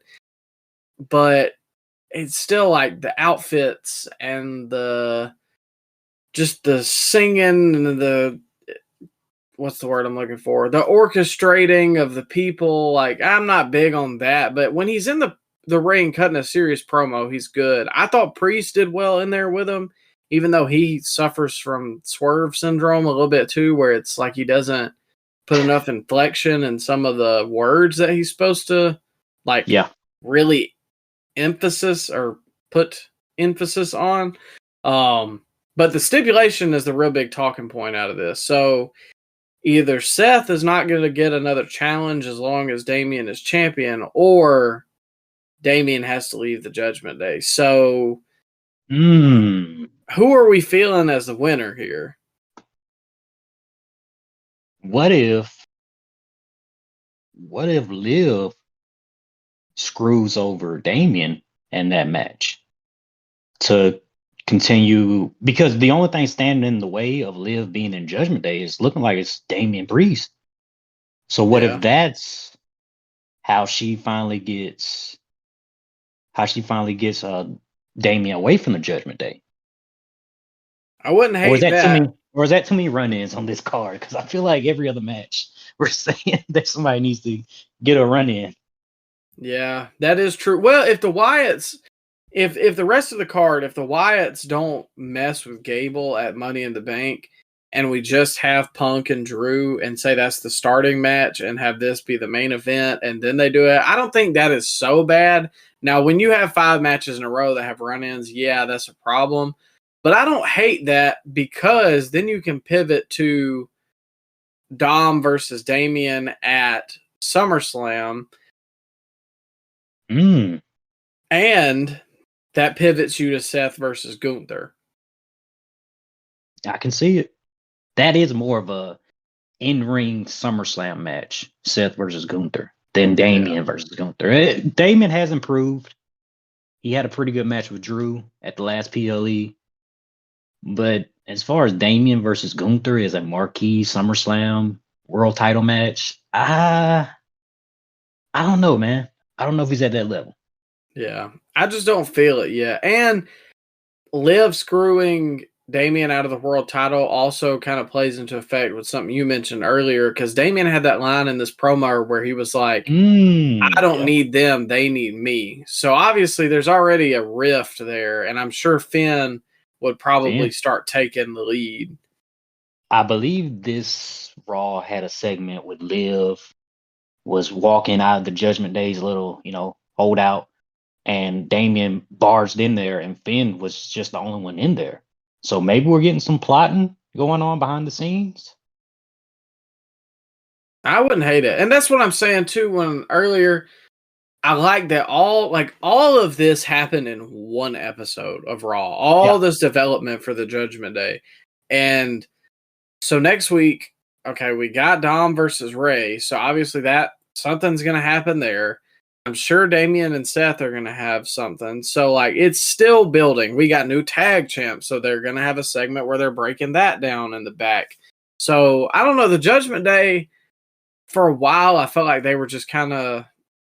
but it's still like the outfits and just the singing and what's the word I'm looking for? The orchestrating of the people. Like, I'm not big on that, but when he's in the ring cutting a serious promo, he's good. I thought Priest did well in there with him, even though he suffers from swerve syndrome a little bit too, where it's like he doesn't put enough inflection in some of the words that he's supposed to really put emphasis on. But the stipulation is the real big talking point out of this. So either Seth is not going to get another challenge as long as Damian is champion, or Damian has to leave the Judgment Day. So who are we feeling as the winner here? What if Liv screws over Damian in that match to continue? Because the only thing standing in the way of Liv being in Judgment Day is looking like it's Damian Priest. So what if that's how she finally gets Damian away from the Judgment Day? I wouldn't hate that. Or is that too many run-ins on this card? Because I feel like every other match we're saying that somebody needs to get a run-in. Yeah, that is true. Well, if the Wyatts, if the rest of the card, if the Wyatts don't mess with Gable at Money in the Bank, and we just have Punk and Drew and say that's the starting match and have this be the main event, and then they do it, I don't think that is so bad. Now, when you have 5 matches in a row that have run-ins, yeah, that's a problem. But I don't hate that, because then you can pivot to Dom versus Damian at SummerSlam. And that pivots you to Seth versus Gunther. I can see it. That is more of a in-ring SummerSlam match, Seth versus Gunther, than Damian versus Gunther. Damian has improved. He had a pretty good match with Drew at the last PLE. But as far as Damian versus Gunther as a marquee SummerSlam world title match, I don't know, man. I don't know if he's at that level. Yeah, I just don't feel it yet. And Liv screwing Damian out of the world title also kind of plays into effect with something you mentioned earlier, because Damian had that line in this promo where he was like, I don't need them, they need me. So obviously there's already a rift there, and I'm sure Finn would probably start taking the lead. I believe this Raw had a segment with Liv was walking out of the Judgment Day's little, holdout, and Damian barged in there, and Finn was just the only one in there. So maybe we're getting some plotting going on behind the scenes. I wouldn't hate it. And that's what I'm saying too, when earlier I like that all of this happened in one episode of Raw. All this development for the Judgment Day. And so next week, okay, we got Dom versus Ray. So obviously that something's going to happen there. I'm sure Damian and Seth are going to have something. So it's still building. We got new tag champs. So they're going to have a segment where they're breaking that down in the back. So I don't know. The Judgment Day, for a while, I felt like they were just kind of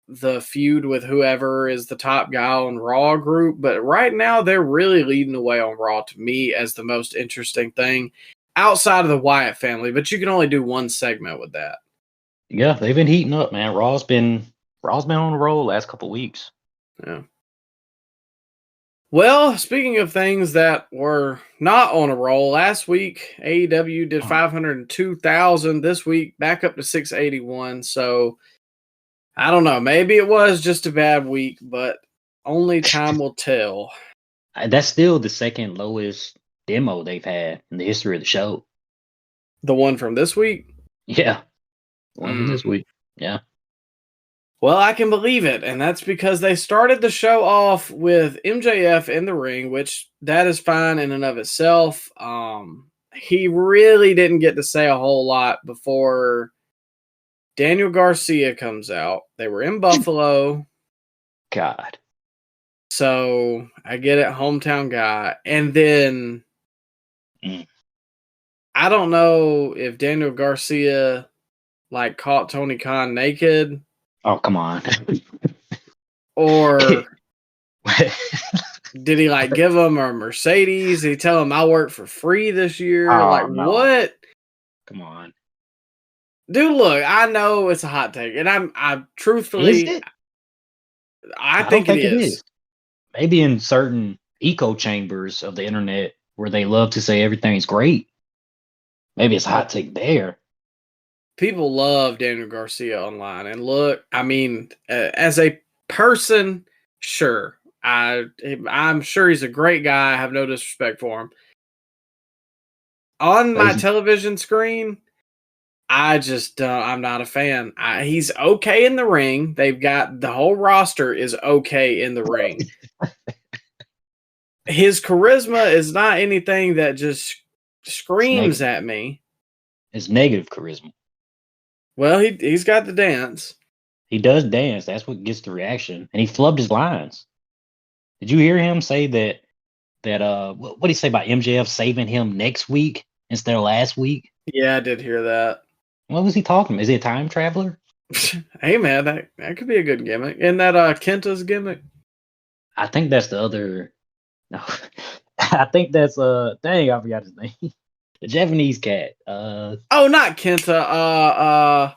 the feud with whoever is the top guy on Raw group. But right now, they're really leading the way on Raw to me as the most interesting thing outside of the Wyatt family. But you can only do one segment with that. Yeah, they've been heating up, man. Raw's been on a roll the last couple of weeks. Yeah. Well, speaking of things that were not on a roll, last week AEW did 502,000. This week back up to 681. So I don't know. Maybe it was just a bad week, but only time will tell. That's still the second lowest demo they've had in the history of the show. The one from this week? Yeah. The one from this week. Yeah. Well, I can believe it, and that's because they started the show off with MJF in the ring, which that is fine in and of itself. He really didn't get to say a whole lot before Daniel Garcia comes out. They were in Buffalo. God. So, I get it, hometown guy. And then, I don't know if Daniel Garcia, caught Tony Khan naked. Oh, come on. Or did he give him a Mercedes? Did he tell him I work for free this year? No. What? Come on. Dude, look, I know it's a hot take, and I truthfully, is it? I think it is. Maybe in certain echo chambers of the internet where they love to say everything's great. Maybe it's a hot take there. People love Daniel Garcia online, and look, I mean, as a person, sure, I'm sure he's a great guy. I have no disrespect for him. On my television screen, I'm not a fan. He's okay in the ring. They've got the whole roster is okay in the ring. His charisma is not anything that just screams at me. It's negative charisma. Well, he's got the dance. He does dance. That's what gets the reaction. And he flubbed his lines. Did you hear him say that what did he say about MJF saving him next week instead of last week? Yeah, I did hear that. What was he talking about? Is he a time traveler? Hey, man, that could be a good gimmick. Isn't that Kenta's gimmick? I think that's the other... No. I think that's... Dang, I forgot his name. The Japanese cat. Oh, not Kenta.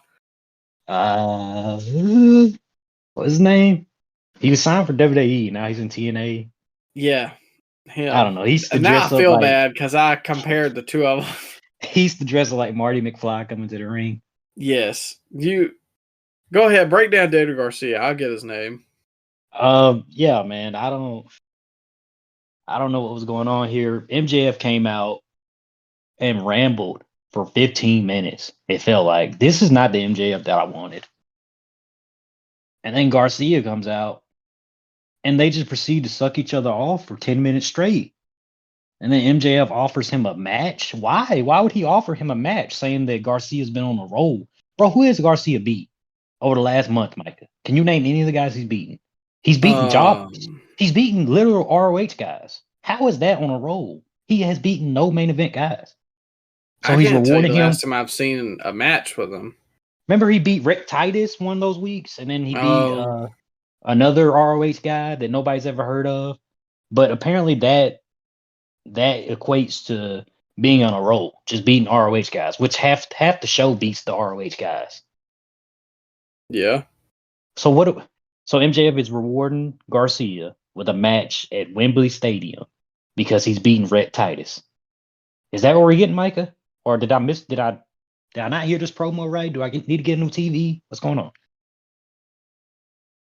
What's his name? He was signed for WWE. Now he's in TNA. Yeah, him. I don't know. Now I feel bad because I compared the two of them. He used to dress like Marty McFly coming to the ring. Yes, you go ahead. Break down Daniel Garcia. I'll get his name. Yeah, man. I don't know what was going on here. MJF came out and rambled for 15 minutes. It felt like this is not the MJF that I wanted. And then Garcia comes out and they just proceed to suck each other off for 10 minutes straight. And then MJF offers him a match. Why? Why would he offer him a match saying that Garcia's been on a roll? Bro, who has Garcia beat over the last month, Micah? Can you name any of the guys he's beaten? He's beaten jobbers. He's beaten literal ROH guys. How is that on a roll? He has beaten no main event guys. So he's rewarding him. Last time I've seen a match with him. Remember he beat Rick Titus one of those weeks, and then he beat another ROH guy that nobody's ever heard of. But apparently that equates to being on a roll, just beating ROH guys, which half the show beats the ROH guys. Yeah. So MJF is rewarding Garcia with a match at Wembley Stadium because he's beating Rick Titus. Is that what we're getting, Micah? Or did I not hear this promo right? Do I need to get a new TV? What's going on?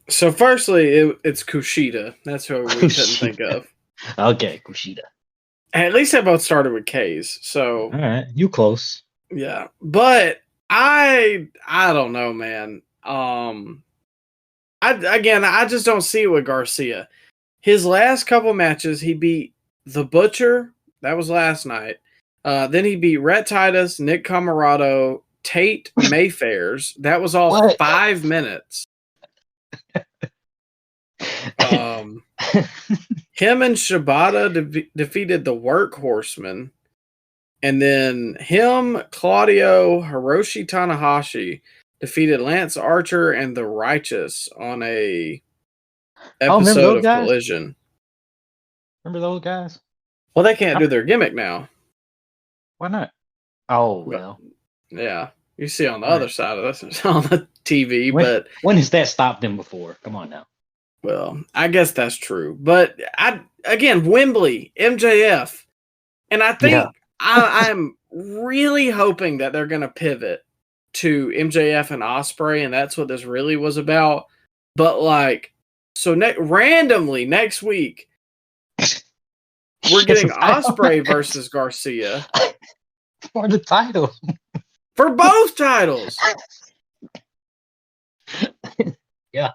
So firstly, it's Kushida. That's who we couldn't think of. Okay, Kushida. At least they both started with K's. So all right, you close. Yeah, but I don't know, man. I just don't see it with Garcia. His last couple matches, he beat The Butcher. That was last night. Then he beat Rhett Titus, Nick Camarado, Tate Mayfairs. That was all 5 minutes. Him and Shibata defeated the Workhorsemen. And then him, Claudio, Hiroshi Tanahashi defeated Lance Archer and the Righteous on a episode of Collision. Remember those guys? Well, they can't do their gimmick now. Why not? Oh, well. Yeah. You see on the other side of this on the TV, when has that stopped them before? Come on now. Well, I guess that's true. But Wembley, MJF. And I think I'm really hoping that they're going to pivot to MJF and Ospreay, and that's what this really was about. But randomly next week, we're getting Ospreay versus Garcia for the title, for both titles. Yeah.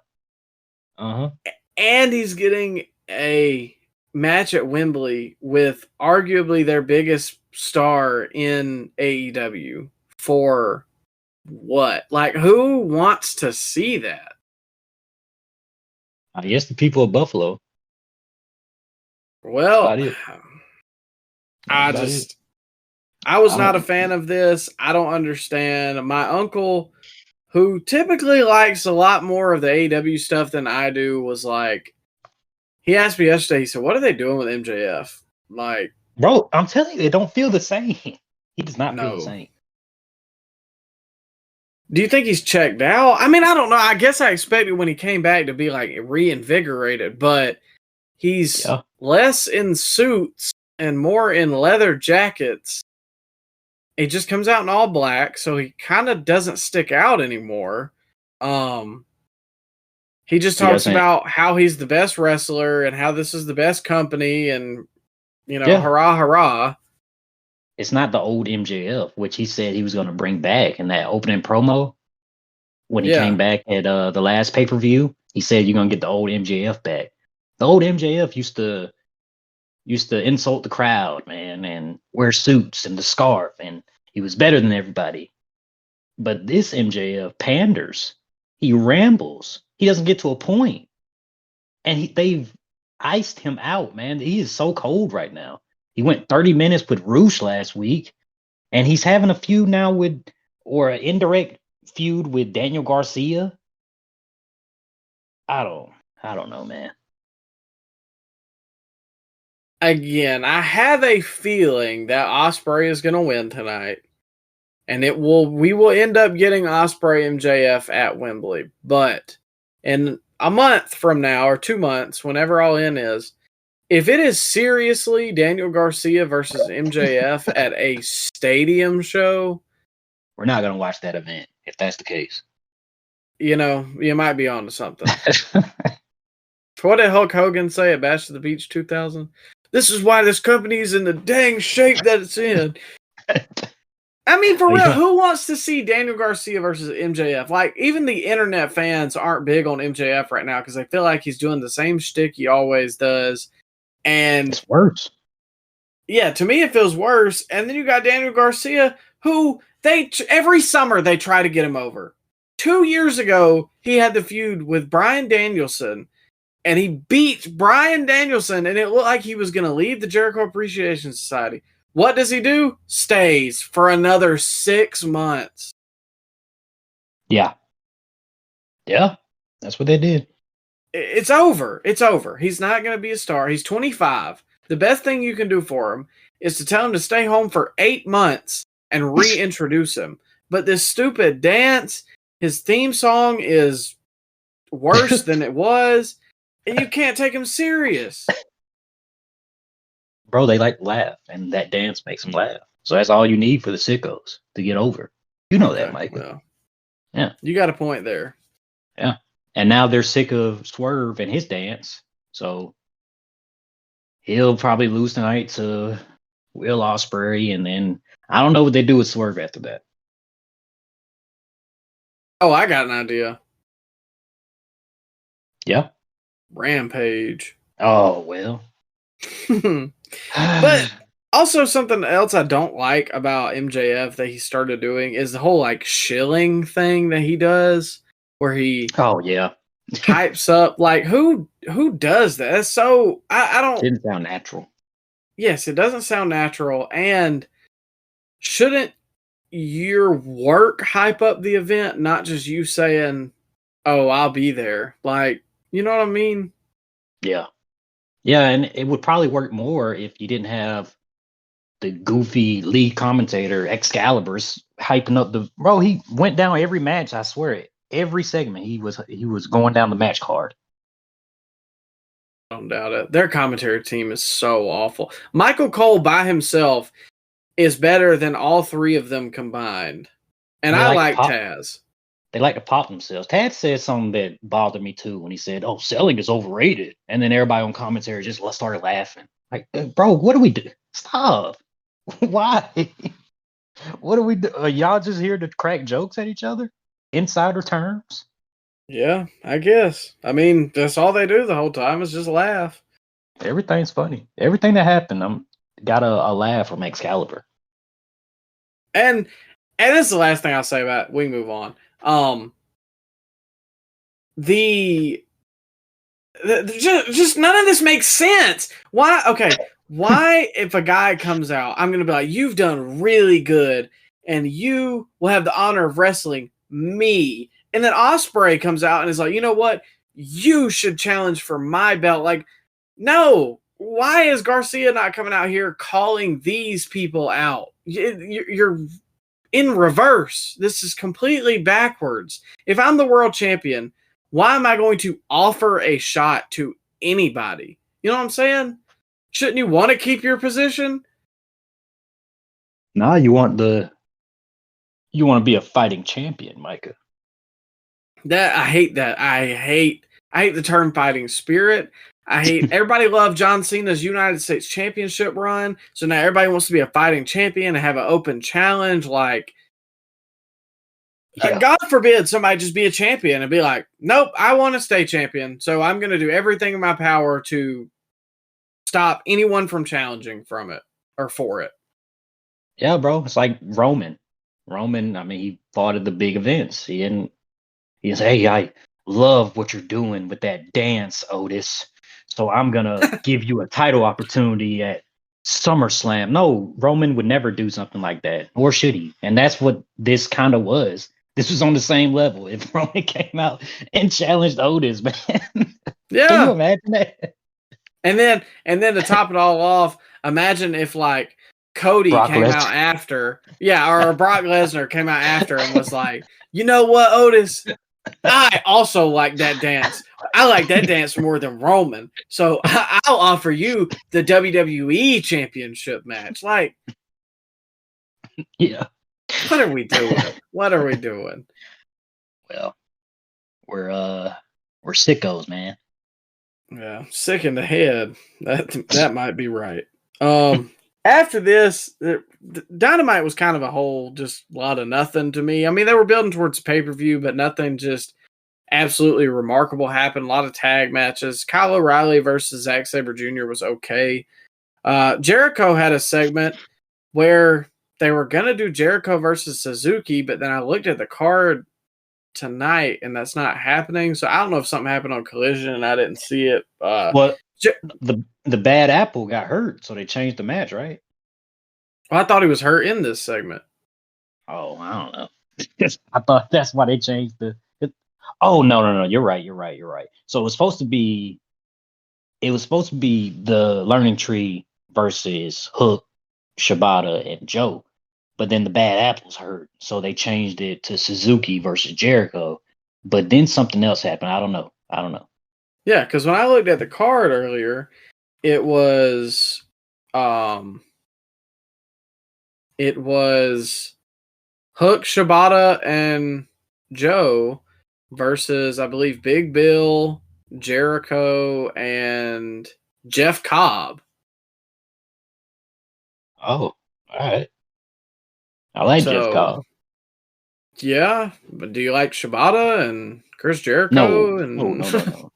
And he's getting a match at Wembley with arguably their biggest star in AEW for what? Like, who wants to see that? I guess the people of Buffalo. Well, I was not a fan of this. I don't understand. My uncle, who typically likes a lot more of the AEW stuff than I do, was like, he asked me yesterday, he said, what are they doing with MJF? Like, bro, I'm telling you, it don't feel the same. He does not feel the same. Do you think he's checked out? I mean, I don't know. I guess I expected when he came back to be like reinvigorated, but he's less in suits and more in leather jackets. He just comes out in all black, so he kind of doesn't stick out anymore. He just talks about how he's the best wrestler and how this is the best company and, hurrah, hurrah. It's not the old MJF, which he said he was going to bring back in that opening promo. When he came back at the last pay-per-view, he said you're going to get the old MJF back. The old MJF used to insult the crowd, man, and wear suits and the scarf, and he was better than everybody. But this MJF panders. He rambles. He doesn't get to a point. And they've iced him out, man. He is so cold right now. He went 30 minutes with Roosh last week, and he's having a feud now an indirect feud with Daniel Garcia. I don't know, man. Again, I have a feeling that Ospreay is going to win tonight, and we will end up getting Ospreay MJF at Wembley. But in a month from now, or 2 months, whenever All In is, if it is seriously Daniel Garcia versus MJF at a stadium show, we're not going to watch that event if that's the case. You might be onto something. What did Hulk Hogan say at Bash to the Beach 2000? This is why this company is in the dang shape that it's in. I mean, for real, Yeah. who wants to see Daniel Garcia versus MJF? Like, even the internet fans aren't big on MJF right now because they feel like he's doing the same shtick he always does. And It's worse. yeah, to me, it feels worse. And then you got Daniel Garcia, who every summer they try to get him over. 2 years ago, he had the feud with Bryan Danielson, and he beat Bryan Danielson, and it looked like he was going to leave the Jericho Appreciation Society. What does he do? Stays for another 6 months. Yeah. Yeah. That's what they did. It's over. It's over. He's not going to be a star. He's 25. The best thing you can do for him is to tell him to stay home for 8 months and reintroduce him. But this stupid dance, his theme song is worse than it was, and you can't take him serious. Bro, they like to laugh, and that dance makes them laugh. So that's all you need for the sickos to get over. You know that, Mike. Well, yeah. You got a point there. Yeah. And now they're sick of Swerve and his dance. So he'll probably lose tonight to Will Ospreay, and then I don't know what they do with Swerve after that. Oh, I got an idea. Yeah. Rampage. Oh, well. But also something else I don't like about MJF that he started doing is the whole like shilling thing that he does, where he hypes up. Like who does that? That's so I don't. It didn't sound natural. Yes, it doesn't sound natural, and shouldn't your work hype up the event, not just you saying, "Oh, I'll be there." Like, you know what I mean? Yeah. Yeah, and it would probably work more if you didn't have the goofy lead commentator Excalibur's hyping up the bro. He went down every match. I swear it. Every segment he was going down the match card. Don't doubt it. Their commentary team is so awful. Michael Cole by himself is better than all three of them combined, and I like Taz. They like to pop themselves. Taz said something that bothered me too when he said, "Oh, selling is overrated," and then everybody on commentary just started laughing. Like, bro, what do we do? Stop. Why? What do we do? Are y'all just here to crack jokes at each other? Insider terms? Yeah, I guess. I mean, that's all they do the whole time is just laugh. Everything's funny. Everything that happened, I'm got a laugh from Excalibur. And this is the last thing I'll say about it. We can move on. Just none of this makes sense. Why? Okay. Why, if a guy comes out, I'm going to be like, you've done really good, and you will have the honor of wrestling me. And then Ospreay comes out and is like, you know what? You should challenge for my belt. Like, no. Why is Garcia not coming out here calling these people out? You're in reverse. This is completely backwards. If I'm the world champion, why am I going to offer a shot to anybody? You know what I'm saying? Shouldn't you want to keep your position? Nah, you want to be a fighting champion, Micah. I hate that. I hate the term fighting spirit. I hate everybody loved John Cena's United States Championship run. So now everybody wants to be a fighting champion and have an open challenge. Like, God forbid somebody just be a champion and be like, nope, I want to stay champion. So I'm going to do everything in my power to stop anyone from challenging from it or for it. Yeah, bro. It's like Roman. I mean, he fought at the big events. He said, hey, I love what you're doing with that dance, Otis. So I'm going to give you a title opportunity at SummerSlam. No, Roman would never do something like that, or should he? And that's what this kind of was. This was on the same level. If Roman came out and challenged Otis, man. Yeah. Can you imagine that? And then to top it all off, imagine if like Cody came out after, or Brock Lesnar came out after and was like, you know what, Otis? I also like that dance. I like that dance more than Roman. So I'll offer you the WWE Championship match. Like, yeah. What are we doing? What are we doing? Well, we're sickos, man. Yeah, sick in the head. That might be right. after this, Dynamite was kind of a whole just lot of nothing to me. I mean, they were building towards pay-per-view, but nothing just absolutely remarkable happened. A lot of tag matches. Kyle O'Reilly versus Zack Sabre Jr. was okay. Jericho had a segment where they were going to do Jericho versus Suzuki, but then I looked at the card tonight and that's not happening. So I don't know if something happened on Collision and I didn't see it. Well, the bad apple got hurt, so they changed the match, right? I thought he was hurt in this segment. Oh, I don't know. I thought that's why they changed Oh, no. You're right. So it was supposed to be the Learning Tree versus Hook, Shibata, and Joe. But then the bad apples hurt, so they changed it to Suzuki versus Jericho. But then something else happened. I don't know. Yeah, because when I looked at the card earlier, it was Hook, Shibata, and Joe versus, I believe, Big Bill, Jericho, and Jeff Cobb. Oh, all right. I like Jeff Cobb. Yeah, but do you like Shibata and Chris Jericho? No.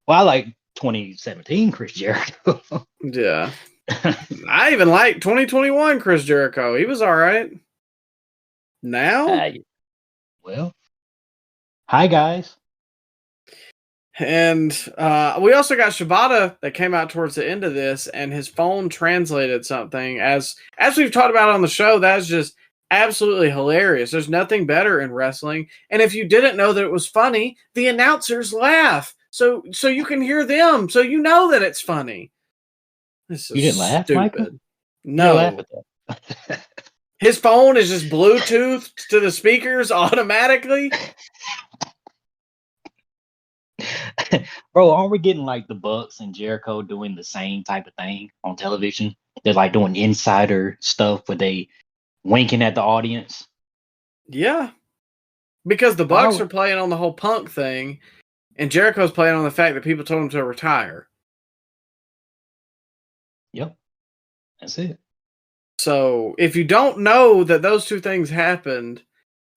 Well, I like 2017 Chris Jericho. Yeah. I even like 2021 Chris Jericho. He was all right. Now? Well, hi, guys. And we also got Shibata that came out towards the end of this, and his phone translated something. As we've talked about on the show, that's just absolutely hilarious. There's nothing better in wrestling. And if you didn't know that it was funny, the announcers laugh. So you can hear them. So you know that it's funny. This is you didn't laugh, stupid. Micah? No. You laugh at that. His phone is just Bluetooth to the speakers automatically. Bro, aren't we getting like the Bucks and Jericho doing the same type of thing on television? They're like doing insider stuff where they winking at the audience. Yeah. Because the Bucks are playing on the whole Punk thing, and Jericho's playing on the fact that people told him to retire. Yep. That's it. So if you don't know that those two things happened,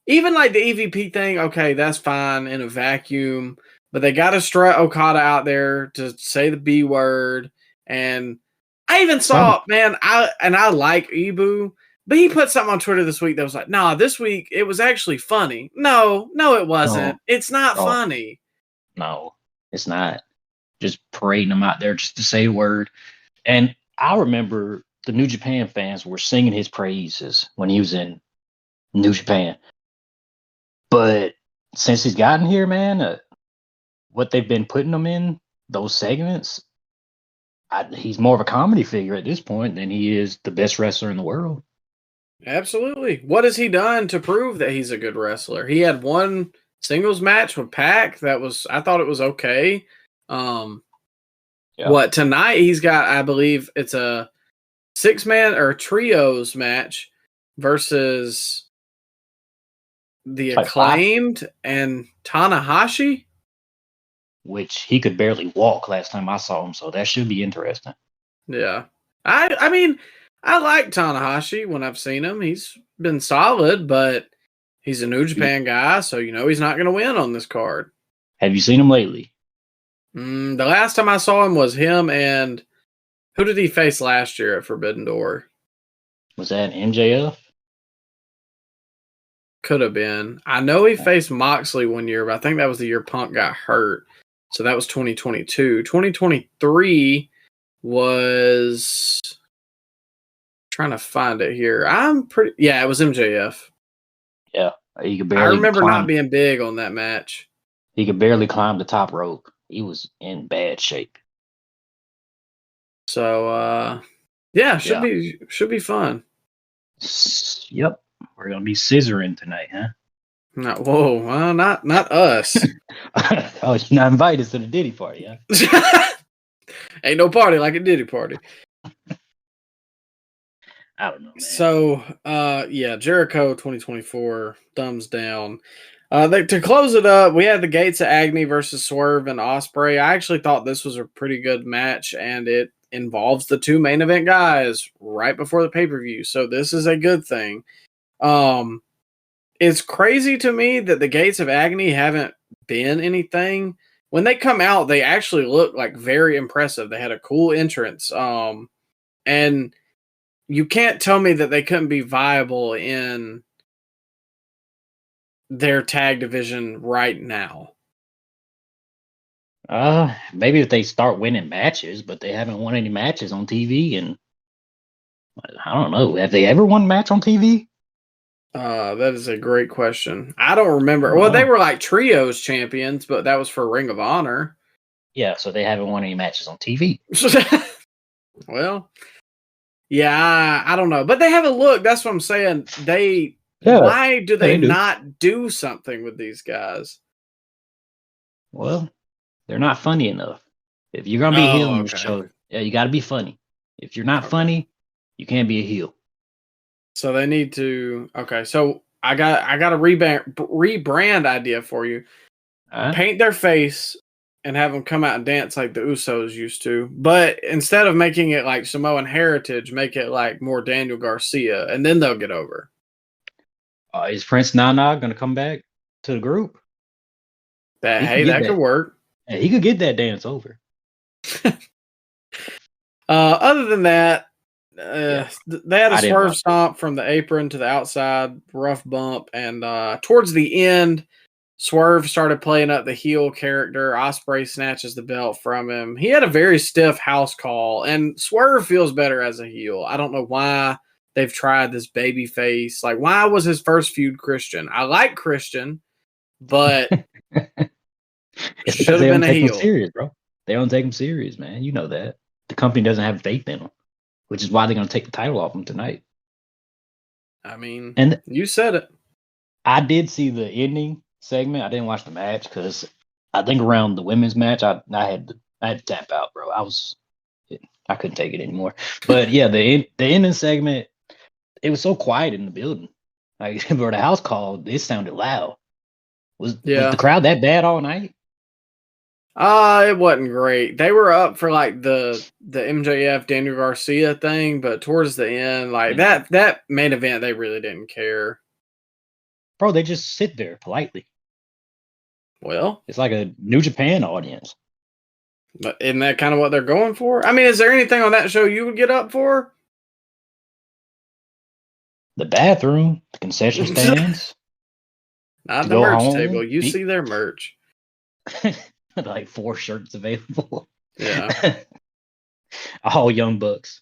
even like the EVP thing, okay, that's fine in a vacuum, but they got to strut Okada out there to say the B word. And I even saw, I like Ibu, but he put something on Twitter this week that was like, nah, this week it was actually funny. No, it wasn't. No. It's not funny. No, it's not. Just parading him out there just to say a word. And I remember the New Japan fans were singing his praises when he was in New Japan. But since he's gotten here, man, what they've been putting him in, those segments, he's more of a comedy figure at this point than he is the best wrestler in the world. Apa. What has he done to prove that he's a good wrestler? He had one singles match with Pac I thought it was okay. What tonight he's got, I believe it's a 6-man or trios match versus the Acclaimed and Tanahashi, which he could barely walk last time I saw him, so that should be interesting. Yeah. I mean, I like Tanahashi when I've seen him. He's been solid, but he's a New Japan guy, so you know he's not going to win on this card. Have you seen him lately? The last time I saw him was him and who did he face last year at Forbidden Door? Was that MJF? Could have been. I know he faced Moxley one year, but I think that was the year Punk got hurt. So that was 2022. 2023 was... trying to find it here. it was MJF. Yeah. He could barely I remember not being big on that match. He could barely climb the top rope. He was in bad shape. So should be fun. Yep. We're gonna be scissoring tonight, huh? Not us. Oh, you're not invited to the Diddy party, huh? Ain't no party like a Diddy party. I don't know, man. So, Jericho 2024, thumbs down. To close it up, we had the Gates of Agony versus Swerve and Ospreay. I actually thought this was a pretty good match, and it involves the two main event guys right before the pay-per-view. So this is a good thing. It's crazy to me that the Gates of Agony haven't been anything. When they come out, they actually look like very impressive. They had a cool entrance. And you can't tell me that they couldn't be viable in their tag division right now. Maybe if they start winning matches, but they haven't won any matches on TV, and I don't know. Have they ever won a match on TV? That is a great question. I don't remember. Well, they were like trios champions, but that was for Ring of Honor. Yeah, so they haven't won any matches on TV. Well, yeah, I don't know, but they haven't looked. That's what I'm saying. Why do they not do something with these guys? Well, they're not funny enough. If you're gonna be a heel in this show, you got to be funny. If you're not funny, you can't be a heel. So they need to. Okay, so I got a rebrand idea for you. Paint their face and have them come out and dance like the Usos used to, but instead of making it like Samoan heritage, make it like more Daniel Garcia, and then they'll get over. Is Prince Nana gonna come back to the group? That could work. Yeah, he could get that dance over. Other than that, they had a swerve stomp from the apron to the outside, rough bump, and towards the end, Swerve started playing up the heel character. Ospreay snatches the belt from him. He had a very stiff house call, and Swerve feels better as a heel. I don't know why they've tried this baby face. Like, why was his first feud Christian? I like Christian, but should have been a heel. Serious, bro. They don't take him serious, man. You know that. The company doesn't have faith in him, which is why they're going to take the title off him tonight. I mean, and you said it. I did see the ending segment. I didn't watch the match because I think around the women's match, I had to tap out, bro. I couldn't take it anymore. But yeah, the ending segment, it was so quiet in the building. Like, for the house call, it sounded loud. Was the crowd that bad all night? It wasn't great. They were up for like the MJF Daniel Garcia thing, but towards the end, like that main event, they really didn't care. Bro, they just sit there politely. Well, it's like a New Japan audience. But isn't that kind of what they're going for? I mean, is there anything on that show you would get up for? The bathroom, the concession stands. Not the merch table. You see their merch. Like 4 shirts available. Yeah. All Young Bucks.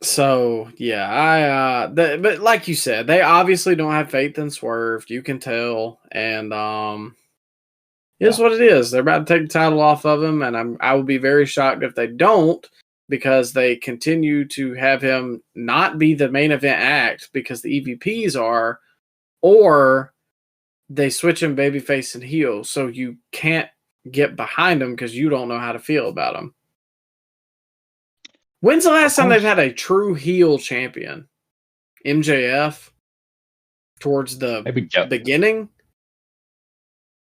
So, yeah, but like you said, they obviously don't have faith in Swerve. You can tell. And it's what it is. They're about to take the title off of him, and I will be very shocked if they don't, because they continue to have him not be the main event act because the EVPs are, or they switch him babyface and heel, so you can't get behind him because you don't know how to feel about him. When's the last time they've had a true heel champion? MJF? Towards the beginning?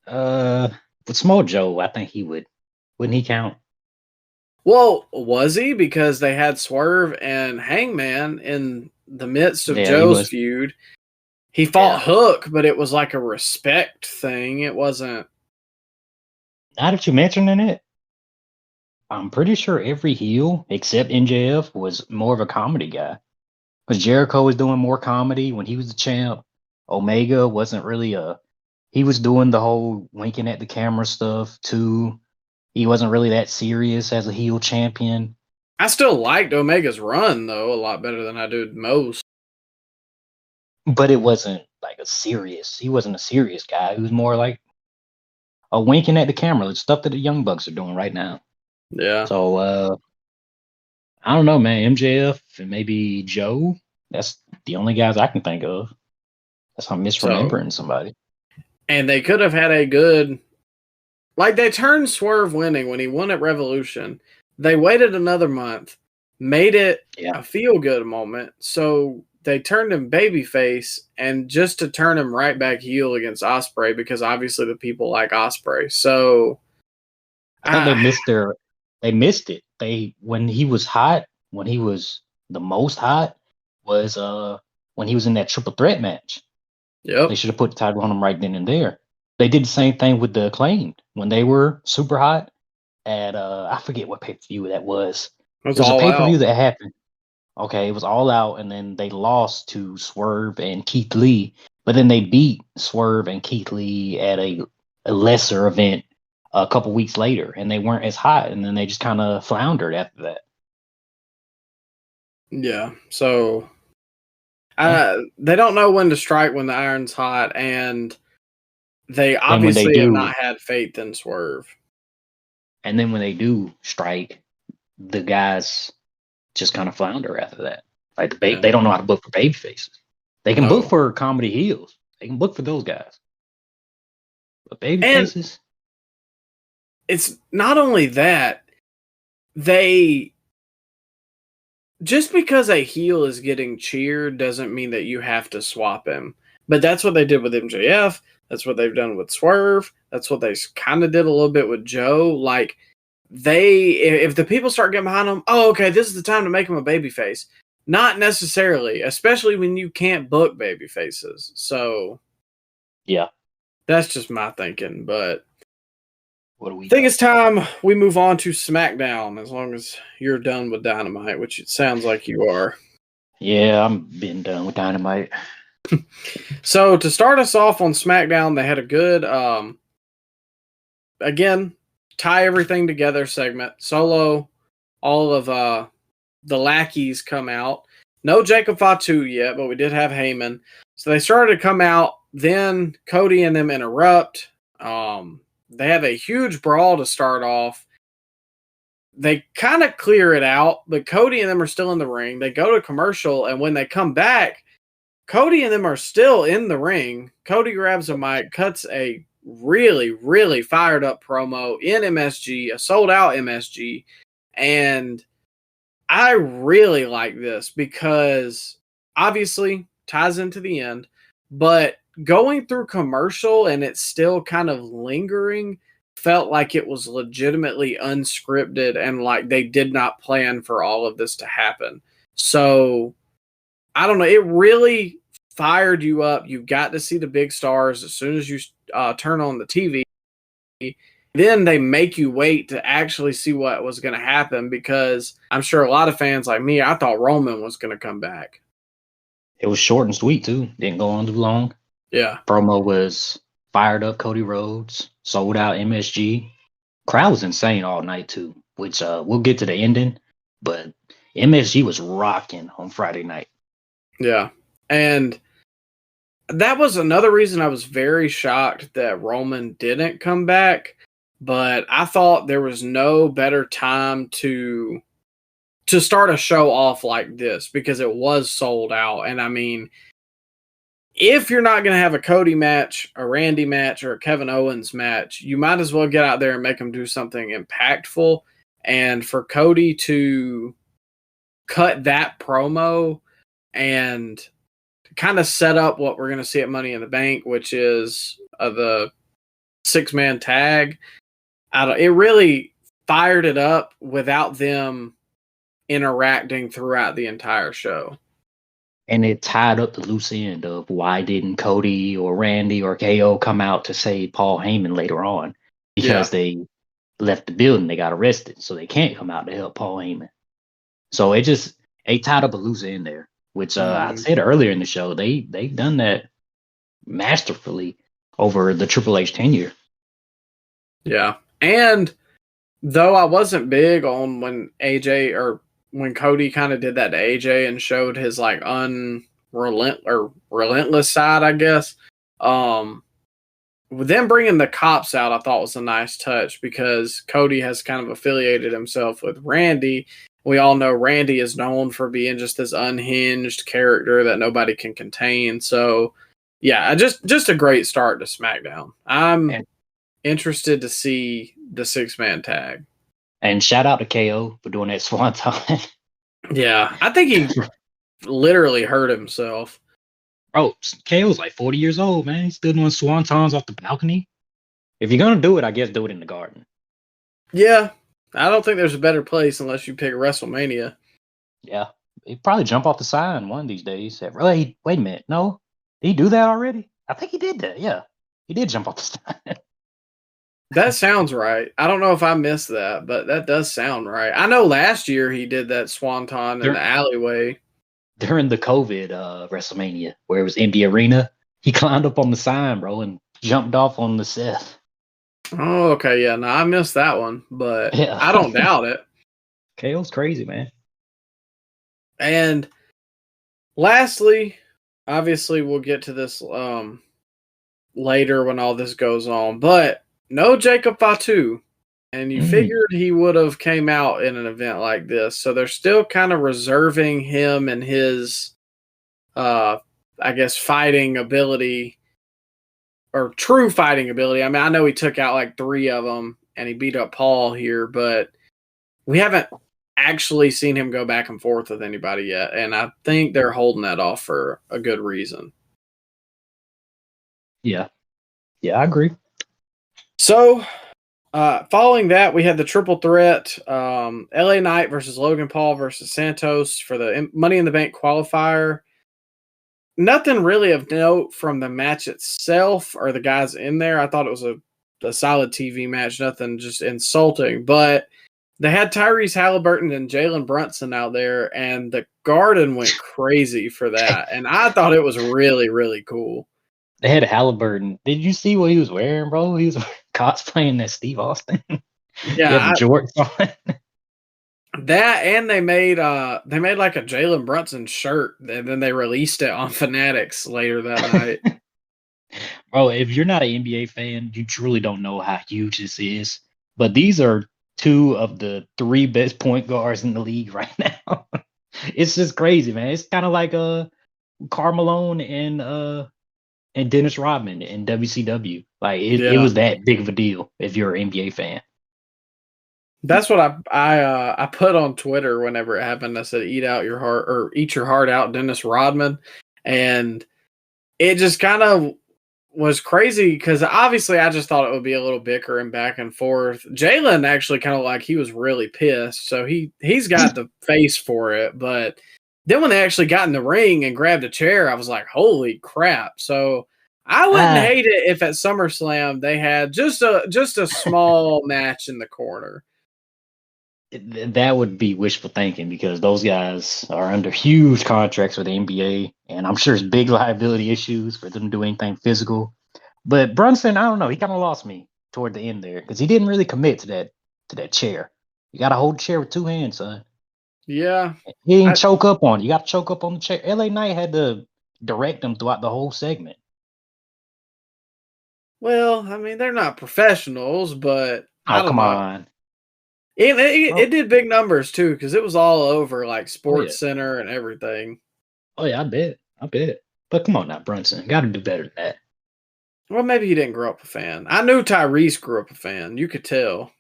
With Small Joe, I think he would. Wouldn't he count? Well, was he? Because they had Swerve and Hangman in the midst of Joe's feud. He fought Hook, but it was like a respect thing. It wasn't. Now that you mentioning it, I'm pretty sure every heel except MJF was more of a comedy guy. Because Jericho was doing more comedy when he was the champ. Omega wasn't really he was doing the whole winking at the camera stuff too. He wasn't really that serious as a heel champion. I still liked Omega's run, though, a lot better than I do most. But it wasn't like he wasn't a serious guy. He was more like a winking at the camera, the stuff that the Young Bucks are doing right now. Yeah. So, I don't know, man. MJF and maybe Joe. That's the only guys I can think of. That's how I'm misremembering somebody. And they could have had a good... Like, they turned Swerve winning when he won at Revolution. They waited another month, made it a feel-good moment, so they turned him babyface, and just to turn him right back heel against Ospreay, because obviously the people like Ospreay. So... I think they missed They missed it. When he was hot, when he was the most hot, was when he was in that triple threat match. Yep. They should have put the title on him right then and there. They did the same thing with the Acclaimed when they were super hot at I forget what pay-per-view that was. It It was a all pay-per-view out. that happened. Okay, it was all out, and then they lost to Swerve and Keith Lee, but then they beat Swerve and Keith Lee at a lesser event a couple weeks later, and they weren't as hot, and then they just kind of floundered after that. Yeah. So they don't know when to strike when the iron's hot, and they obviously have not had faith in Swerve. And then when they do strike, the guys just kind of flounder after that. Like they don't know how to book for baby faces. They can book for comedy heels. They can book for those guys. But baby faces. It's not only that, just because a heel is getting cheered doesn't mean that you have to swap him. But that's what they did with MJF. That's what they've done with Swerve. That's what they kind of did a little bit with Joe. Like, if the people start getting behind them, oh, okay, this is the time to make him a babyface. Not necessarily, especially when you can't book baby faces. So, yeah, that's just my thinking. But I think it's time we move on to SmackDown, as long as you're done with Dynamite, which it sounds like you are. Yeah, I'm been done with Dynamite. So to start us off on SmackDown, they had a good, again, tie everything together segment. Solo, all of the lackeys come out. No Jacob Fatu yet, but we did have Heyman. So they started to come out. Then Cody and them interrupt. They have a huge brawl to start off. They kind of clear it out, but Cody and them are still in the ring. They go to commercial, and when they come back, Cody and them are still in the ring. Cody grabs a mic, cuts a really, really fired up promo in MSG, a sold out MSG. And I really like this because obviously ties into the end, but going through commercial and it's still kind of lingering felt like it was legitimately unscripted and like they did not plan for all of this to happen. So I don't know. It really fired you up. You got to see the big stars as soon as you turn on the TV. Then they make you wait to actually see what was going to happen because I'm sure a lot of fans like me, I thought Roman was going to come back. It was short and sweet too. Didn't go on too long. Yeah. Promo was fired up. Cody Rhodes sold out MSG. Crowd was insane all night too, which we'll get to the ending, but MSG was rocking on Friday night. Yeah. And that was another reason I was very shocked that Roman didn't come back, but I thought there was no better time to start a show off like this because it was sold out. And I mean, if you're not going to have a Cody match, a Randy match, or a Kevin Owens match, you might as well get out there and make them do something impactful. And for Cody to cut that promo and kind of set up what we're going to see at Money in the Bank, which is the 6-man tag, it really fired it up without them interacting throughout the entire show. And it tied up the loose end of why didn't Cody or Randy or KO come out to save Paul Heyman later on? Because they left the building, they got arrested, so they can't come out to help Paul Heyman. So it tied up a loose end there, which I said earlier in the show, they've done that masterfully over the Triple H tenure. Yeah. And though I wasn't big on when Cody kind of did that to AJ and showed his like relentless side, I guess. Them bringing the cops out, I thought was a nice touch because Cody has kind of affiliated himself with Randy. We all know Randy is known for being just this unhinged character that nobody can contain. So, yeah, just a great start to SmackDown. I'm interested to see the 6-man tag. And shout out to KO for doing that swanton. Yeah, I think he literally hurt himself. Bro, KO's like 40 years old, man. He's still doing swantons off the balcony. If you're going to do it, I guess do it in the garden. Yeah, I don't think there's a better place unless you pick WrestleMania. Yeah. He'd probably jump off the sign one of these days. Wait a minute. No? Did he do that already? I think he did that. Yeah. He did jump off the sign. That sounds right. I don't know if I missed that, but that does sound right. I know last year he did that swanton in the alleyway. During the COVID WrestleMania, where it was in the arena, he climbed up on the sign, bro, and jumped off on the Seth. Oh, okay. Yeah, no, I missed that one, but Yeah. I don't doubt it. KO's crazy, man. And lastly, obviously, we'll get to this later when all this goes on, but no Jacob Fatu. And you figured he would have came out in an event like this. So they're still kind of reserving him and his, I guess, fighting ability or true fighting ability. I mean, I know he took out like 3 of them and he beat up Paul here, but we haven't actually seen him go back and forth with anybody yet. And I think they're holding that off for a good reason. Yeah. Yeah, I agree. So, following that, we had the triple threat, LA Knight versus Logan Paul versus Santos for the Money in the Bank qualifier. Nothing really of note from the match itself or the guys in there. I thought it was a solid TV match, nothing just insulting. But they had Tyrese Halliburton and Jalen Brunson out there, and the Garden went crazy for that. And I thought it was really, really cool. They had Halliburton. Did you see what he was wearing, bro? He was cosplaying as Steve Austin. Yeah, jorts on. That, and they made like a Jalen Brunson shirt, and then they released it on Fanatics later that night. Bro, if you're not an NBA fan, you truly don't know how huge this is. But these are 2 of the 3 best point guards in the league right now. It's just crazy, man. It's kind of like Karl Malone and Dennis Rodman in WCW. Like it was that big of a deal if you're an NBA fan. That's what I put on Twitter whenever it happened. I said, eat your heart out, Dennis Rodman. And it just kind of was crazy because obviously I just thought it would be a little bickering back and forth. Jalen actually kind of like he was really pissed. So he's got the face for it. But then when they actually got in the ring and grabbed a chair, I was like, holy crap. So I wouldn't hate it if at SummerSlam they had just a small match in the corner. That would be wishful thinking because those guys are under huge contracts with the NBA, and I'm sure it's big liability issues for them to do anything physical. But Brunson, I don't know, he kind of lost me toward the end there because he didn't really commit to that chair. You got to hold the chair with 2 hands, son. Yeah, he didn't choke up on it. You got to choke up on the chair. LA Knight had to direct him throughout the whole segment. Well, I mean, they're not professionals, but I don't come know. on. It did big numbers too because it was all over like Sports Center and everything. Oh yeah, I bet. But come on now, Brunson, got to do better than that. Well, maybe he didn't grow up a fan. I knew Tyrese grew up a fan. You could tell.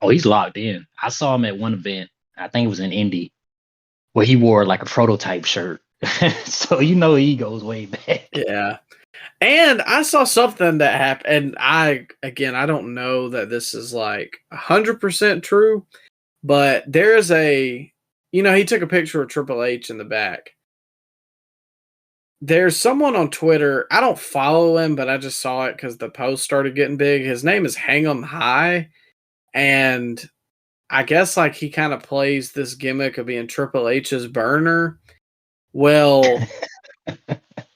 Oh, he's locked in. I saw him at one event. I think it was in Indy, where he wore like a prototype shirt. So he goes way back. Yeah. And I saw something that happened, and I don't know that this is like 100% true, but there's he took a picture of Triple H in the back. There's someone on Twitter, I don't follow him, but I just saw it because the post started getting big. His name is Hang 'em High, and I guess like he kind of plays this gimmick of being Triple H's burner. Well...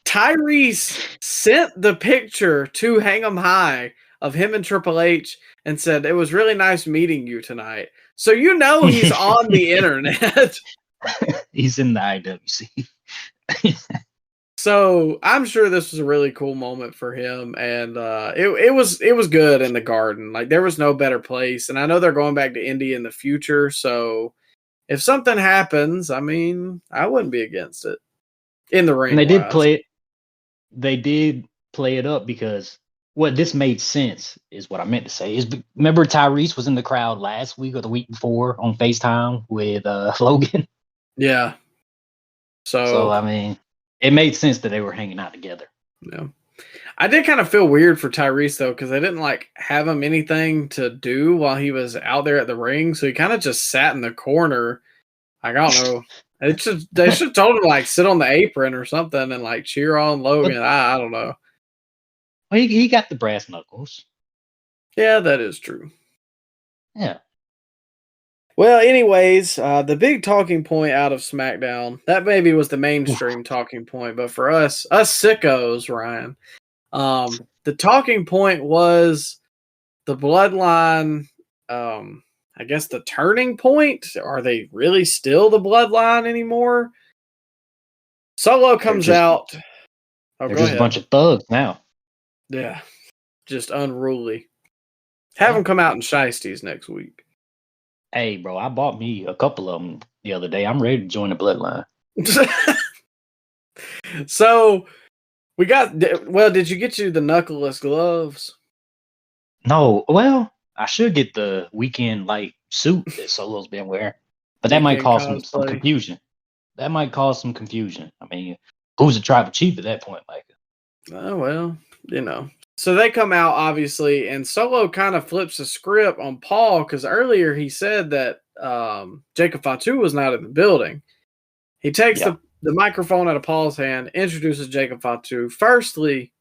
Tyrese sent the picture to Hang 'em High of him and Triple H and said, it was really nice meeting you tonight. So he's on the internet. He's in the IWC. So I'm sure this was a really cool moment for him. And it was good in the Garden. Like there was no better place. And I know they're going back to Indy in the future. So if something happens, I mean, I wouldn't be against it. In the ring. And they did play it up because what this made sense is what I meant to say is remember Tyrese was in the crowd last week or the week before on FaceTime with Logan. Yeah. So I mean, it made sense that they were hanging out together. Yeah. I did kind of feel weird for Tyrese though, because they didn't like have him anything to do while he was out there at the ring, so he kind of just sat in the corner. Like, I don't know. They should have told him to like sit on the apron or something and like cheer on Logan. I don't know. Well, he got the brass knuckles. Yeah, that is true. Yeah. Well, anyways, the big talking point out of SmackDown, that maybe was the mainstream talking point, but for us sickos, Ryan, the talking point was the Bloodline, I guess the turning point. Are they really still the Bloodline anymore? Solo comes out. Oh, they're go just ahead. a bunch of thugs now. Yeah, just unruly. Have them come out in shiesties next week. Hey, bro, I bought me a couple of them the other day. I'm ready to join the Bloodline. So we got. Well, did you get you the knuckleless gloves? No, well, I should get the weekend light suit that Solo's been wearing, but that might cause some confusion. That might cause some confusion. I mean, who's the tribal chief at that point, Micah? Oh, well, you know. So they come out, obviously, and Solo kind of flips the script on Paul, because earlier he said that Jacob Fatu was not in the building. He takes the microphone out of Paul's hand, introduces Jacob Fatu. Firstly,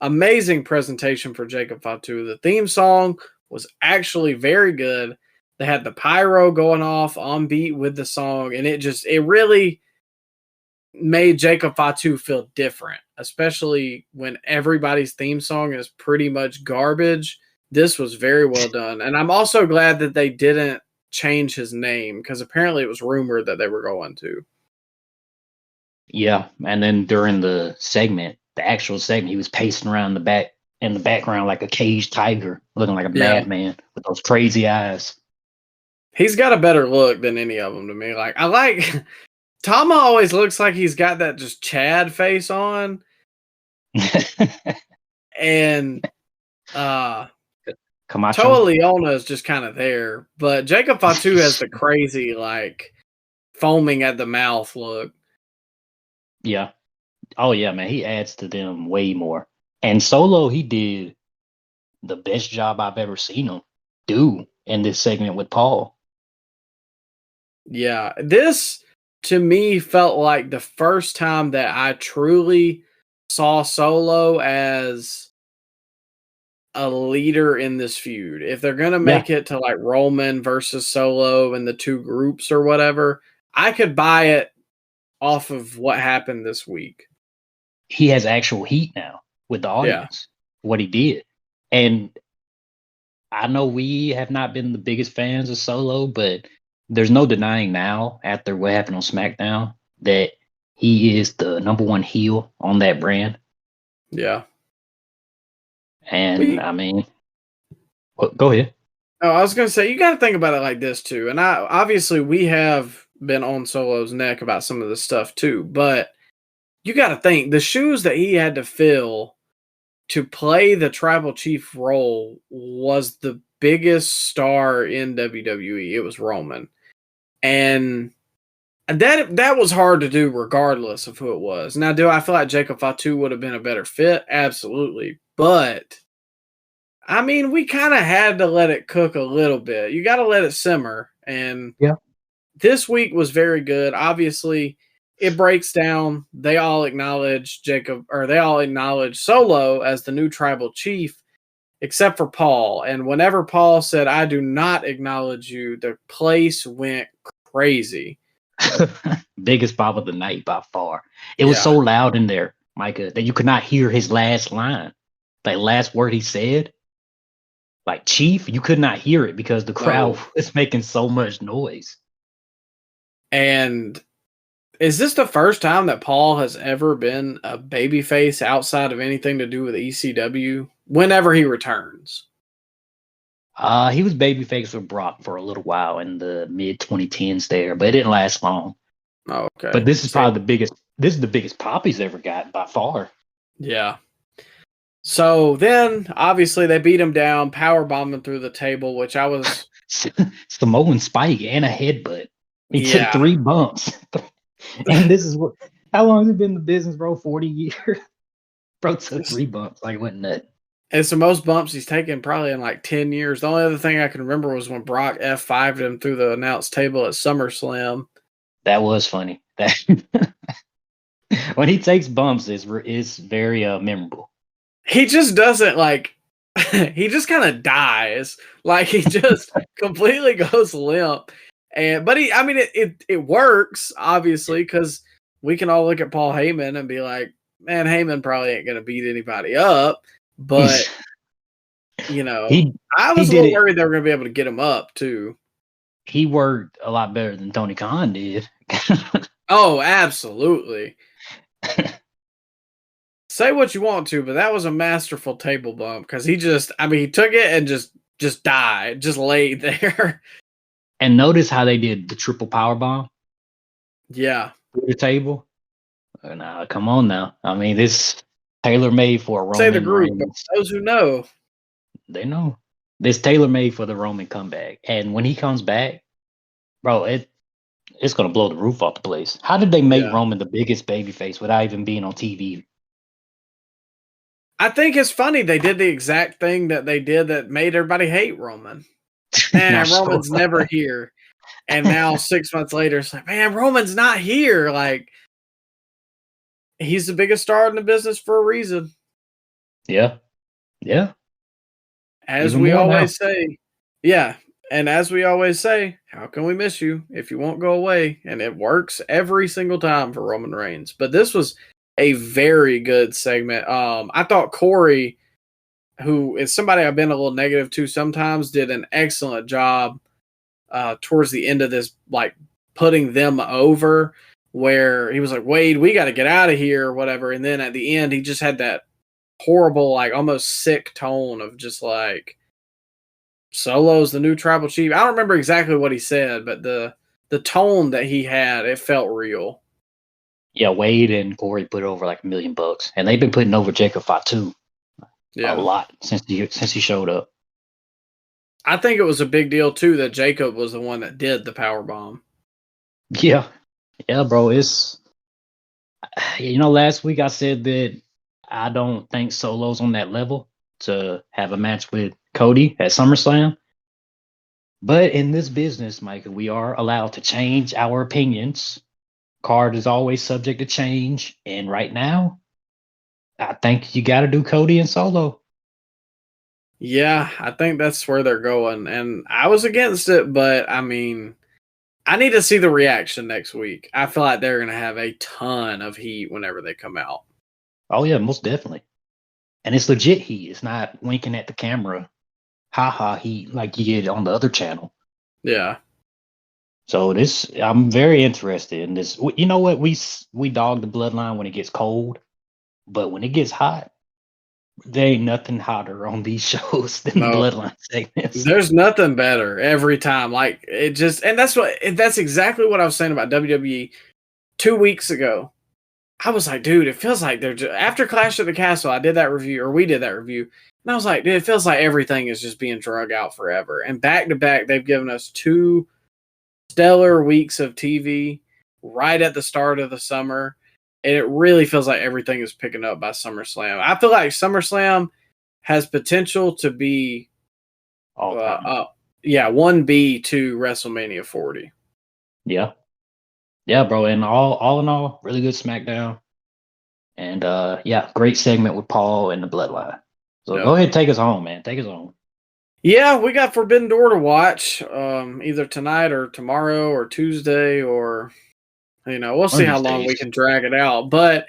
amazing presentation for Jacob Fatu. The theme song was actually very good. They had the pyro going off on beat with the song, and it really made Jacob Fatu feel different, especially when everybody's theme song is pretty much garbage. This was very well done. And I'm also glad that they didn't change his name, because apparently it was rumored that they were going to. Yeah, and then during the actual segment, he was pacing around in the background like a caged tiger, looking like a madman with those crazy eyes. He's got a better look than any of them to me. Like, I like Tama always looks like he's got that just Chad face on. And Camacho. Toa Leona is just kind of there. But Jacob Fatu has the crazy, like, foaming at the mouth look. Yeah. Oh, yeah, man. He adds to them way more. And Solo, he did the best job I've ever seen him do in this segment with Paul. Yeah. This, to me, felt like the first time that I truly saw Solo as a leader in this feud. If they're going to make it to, like, Roman versus Solo and the two groups or whatever, I could buy it off of what happened this week. He has actual heat now with the audience, what he did. And I know we have not been the biggest fans of Solo, but there's no denying now, after what happened on SmackDown, that he is the number one heel on that brand. Yeah. And I mean, go ahead. Oh, I was going to say, you got to think about it like this too. And obviously we have been on Solo's neck about some of this stuff too, but you got to think the shoes that he had to fill to play the tribal chief role was the biggest star in WWE. It was Roman. And that was hard to do regardless of who it was. Now, do I feel like Jacob Fatu would have been a better fit? Absolutely. But I mean, we kind of had to let it cook a little bit. You got to let it simmer. And this week was very good. Obviously, it breaks down. They all acknowledge Solo as the new tribal chief, except for Paul. And whenever Paul said, "I do not acknowledge you," the place went crazy. Biggest pop of the night by far. It was so loud in there, Micah, that you could not hear his last line. That last word he said, like chief, you could not hear it because the crowd was making so much noise. And is this the first time that Paul has ever been a babyface outside of anything to do with ECW whenever he returns? He was babyface with Brock for a little while in the mid 2010s there, but it didn't last long. Oh, okay. But this is probably the biggest pop he's ever got by far. Yeah. So then, obviously, they beat him down, powerbomb him through the table, which I was... Samoan spike and a headbutt. He took 3 bumps. And this is how long has he been in the business, bro? 40 years? Bro took 3 bumps like it wasn't nothing. It's the most bumps he's taken probably in like 10 years. The only other thing I can remember was when Brock F5'd him through the announce table at SummerSlam. That was funny. That when he takes bumps, it's very memorable. He just doesn't like. He just kind of dies. Like he just completely goes limp. But it works obviously because we can all look at Paul Heyman and be like, man, Heyman probably ain't gonna beat anybody up. But you know, I was a little worried they were gonna be able to get him up too. He worked a lot better than Tony Khan did. Oh, absolutely. Say what you want to, but that was a masterful table bump because he took it and just died, just laid there. And notice how they did the triple power bomb. Yeah, through the table. Nah, come on now. I mean, this tailor-made for a Roman. Say the group, but those who know, they know. This tailor-made for the Roman comeback, and when he comes back, bro, it's gonna blow the roof off the place. How did they make Roman the biggest babyface without even being on TV? I think it's funny they did the exact thing that they did that made everybody hate Roman. Man, Roman's never here. And now 6 months later, it's like, man, Roman's not here. Like, he's the biggest star in the business for a reason. Yeah. Yeah. As we always say. Yeah. And as we always say, how can we miss you if you won't go away? And it works every single time for Roman Reigns. But this was a very good segment. I thought Corey, who is somebody I've been a little negative to sometimes, did an excellent job towards the end of this, like putting them over, where he was like, Wade, we got to get out of here or whatever. And then at the end, he just had that horrible, like almost sick tone of just like, Solo's the new tribal chief. I don't remember exactly what he said, but the tone that he had, it felt real. Yeah, Wade and Corey put over like $1 million, and they've been putting over Jacob Fatu a lot since he showed up. I think it was a big deal too that Jacob was the one that did the power bomb. Yeah, bro. It's last week I said that I don't think Solo's on that level to have a match with Cody at SummerSlam. But in this business, Micah, we are allowed to change our opinions. Card is always subject to change, and right now, I think you got to do Cody and Solo. Yeah, I think that's where they're going, and I was against it, but I mean, I need to see the reaction next week. I feel like they're going to have a ton of heat whenever they come out. Oh yeah, most definitely, and it's legit heat. It's not winking at the camera, haha heat like you get on the other channel. Yeah. So I'm very interested in this. You know what? We dog the Bloodline when it gets cold, but when it gets hot, there ain't nothing hotter on these shows than the Bloodline segments. There's nothing better every time. Like it just, and that's exactly what I was saying about WWE 2 weeks ago. I was like, dude, it feels like they're just, after Clash at the Castle. I did that review, or we did that review, and I was like, dude, it feels like everything is just being drug out forever. And back to back, they've given us 2 stellar weeks of TV right at the start of the summer, and it really feels like everything is picking up by SummerSlam. I feel like SummerSlam has potential to be 1B to WrestleMania 40. Yeah, bro, and all in all, really good SmackDown, and great segment with Paul and the Bloodline. So go ahead, take us home, man. Take us home. Yeah, we got Forbidden Door to watch either tonight or tomorrow or Tuesday, or we'll see how long we can drag it out. But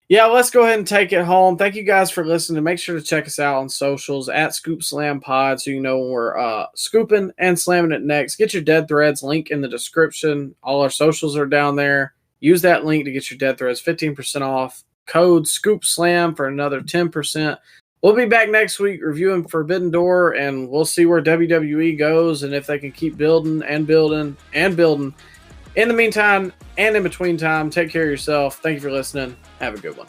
yeah, let's go ahead and take it home. Thank you guys for listening. Make sure to check us out on socials at scoopslammedpod so you know when we're scooping and slamming it next. Get your Dead Threads link in the description. All our socials are down there. Use that link to get your Dead Threads 15% off. Code ScoopSlam for another 10%. We'll be back next week reviewing Forbidden Door, and we'll see where WWE goes and if they can keep building and building and building. In the meantime, and in between time, take care of yourself. Thank you for listening. Have a good one.